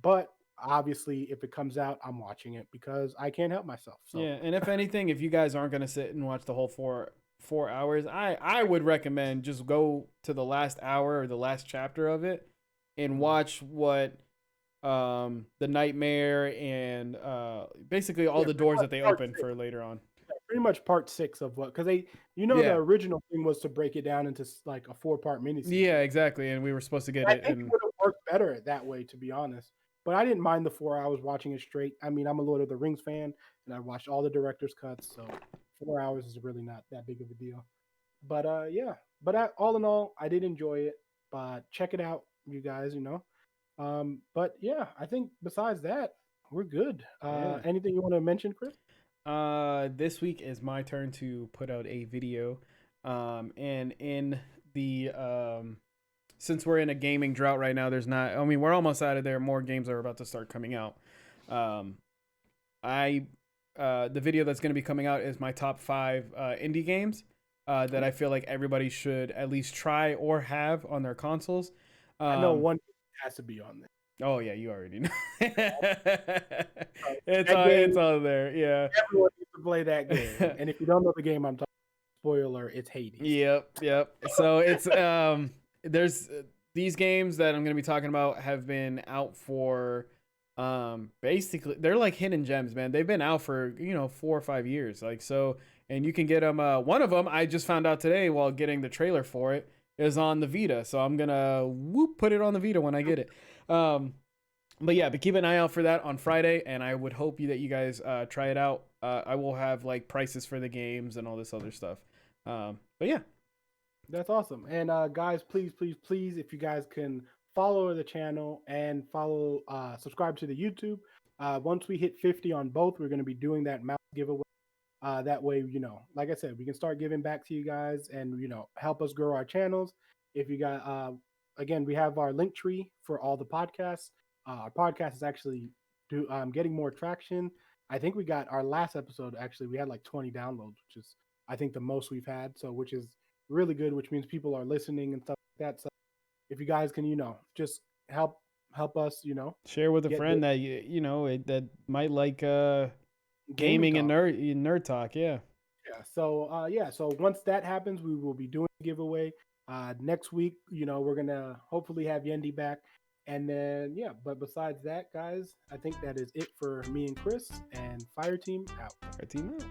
But obviously, if it comes out, I'm watching it because I can't help myself. So Yeah, and if anything, if you guys aren't gonna sit and watch the whole 4 hours, I would recommend just go to the last hour or the last chapter of it and watch what the nightmare and basically all the doors that they open for later on. pretty much part 6 of what, because the Yeah. original thing was to break it down into like a 4-part miniseries. Yeah, exactly. And we were supposed to get I it. think And it would have worked better that way, to be honest. But I didn't mind the 4 hours watching it straight. I mean, I'm a Lord of the Rings fan, and I watched all the director's cuts, so 4 hours is really not that big of a deal. But yeah. But all in all, I did enjoy it. But check it out, you guys. But yeah, I think besides that, we're good. Yeah. Anything you want to mention, Chris? This week is my turn to put out a video. And in the since we're in a gaming drought right now, there's not. I mean, we're almost out of there. More games are about to start coming out. I the video that's going to be coming out is my top 5 indie games that I feel like everybody should at least try or have on their consoles. I know one has to be on there. Oh yeah, you already know. Game, it's on there. Yeah. Everyone needs to play that game. And if you don't know the game I'm talking about, spoiler, it's Hades. Yep. So it's there's these games that I'm going to be talking about have been out for basically they're like hidden gems, man. They've been out for 4 or 5 years, like, so. And you can get them. One of them I just found out today while getting the trailer for it is on the Vita, so I'm gonna put it on the Vita when I get it. But yeah, but keep an eye out for that on Friday, and I would hope that you guys try it out. I will have like prices for the games and all this other stuff. But yeah, that's awesome. And guys, please, if you guys can follow the channel and subscribe to the YouTube. Once we hit 50 on both, we're going to be doing that mouse giveaway. That way, like I said, we can start giving back to you guys and help us grow our channels. If you got again, we have our Linktree for all the podcasts. Our podcast is actually getting more traction. I think we got our last episode, actually we had like 20 downloads, which is I think the most we've had, so which is really good, which means people are listening and stuff like that. So if you guys can just help us share with a friend that that might like gaming and nerd talk. Yeah. So once that happens, we will be doing a giveaway next week. We're gonna hopefully have Yendi back, and then but besides that, guys, I think that is it for me and Chris, and Fire Team out. Fire Team out.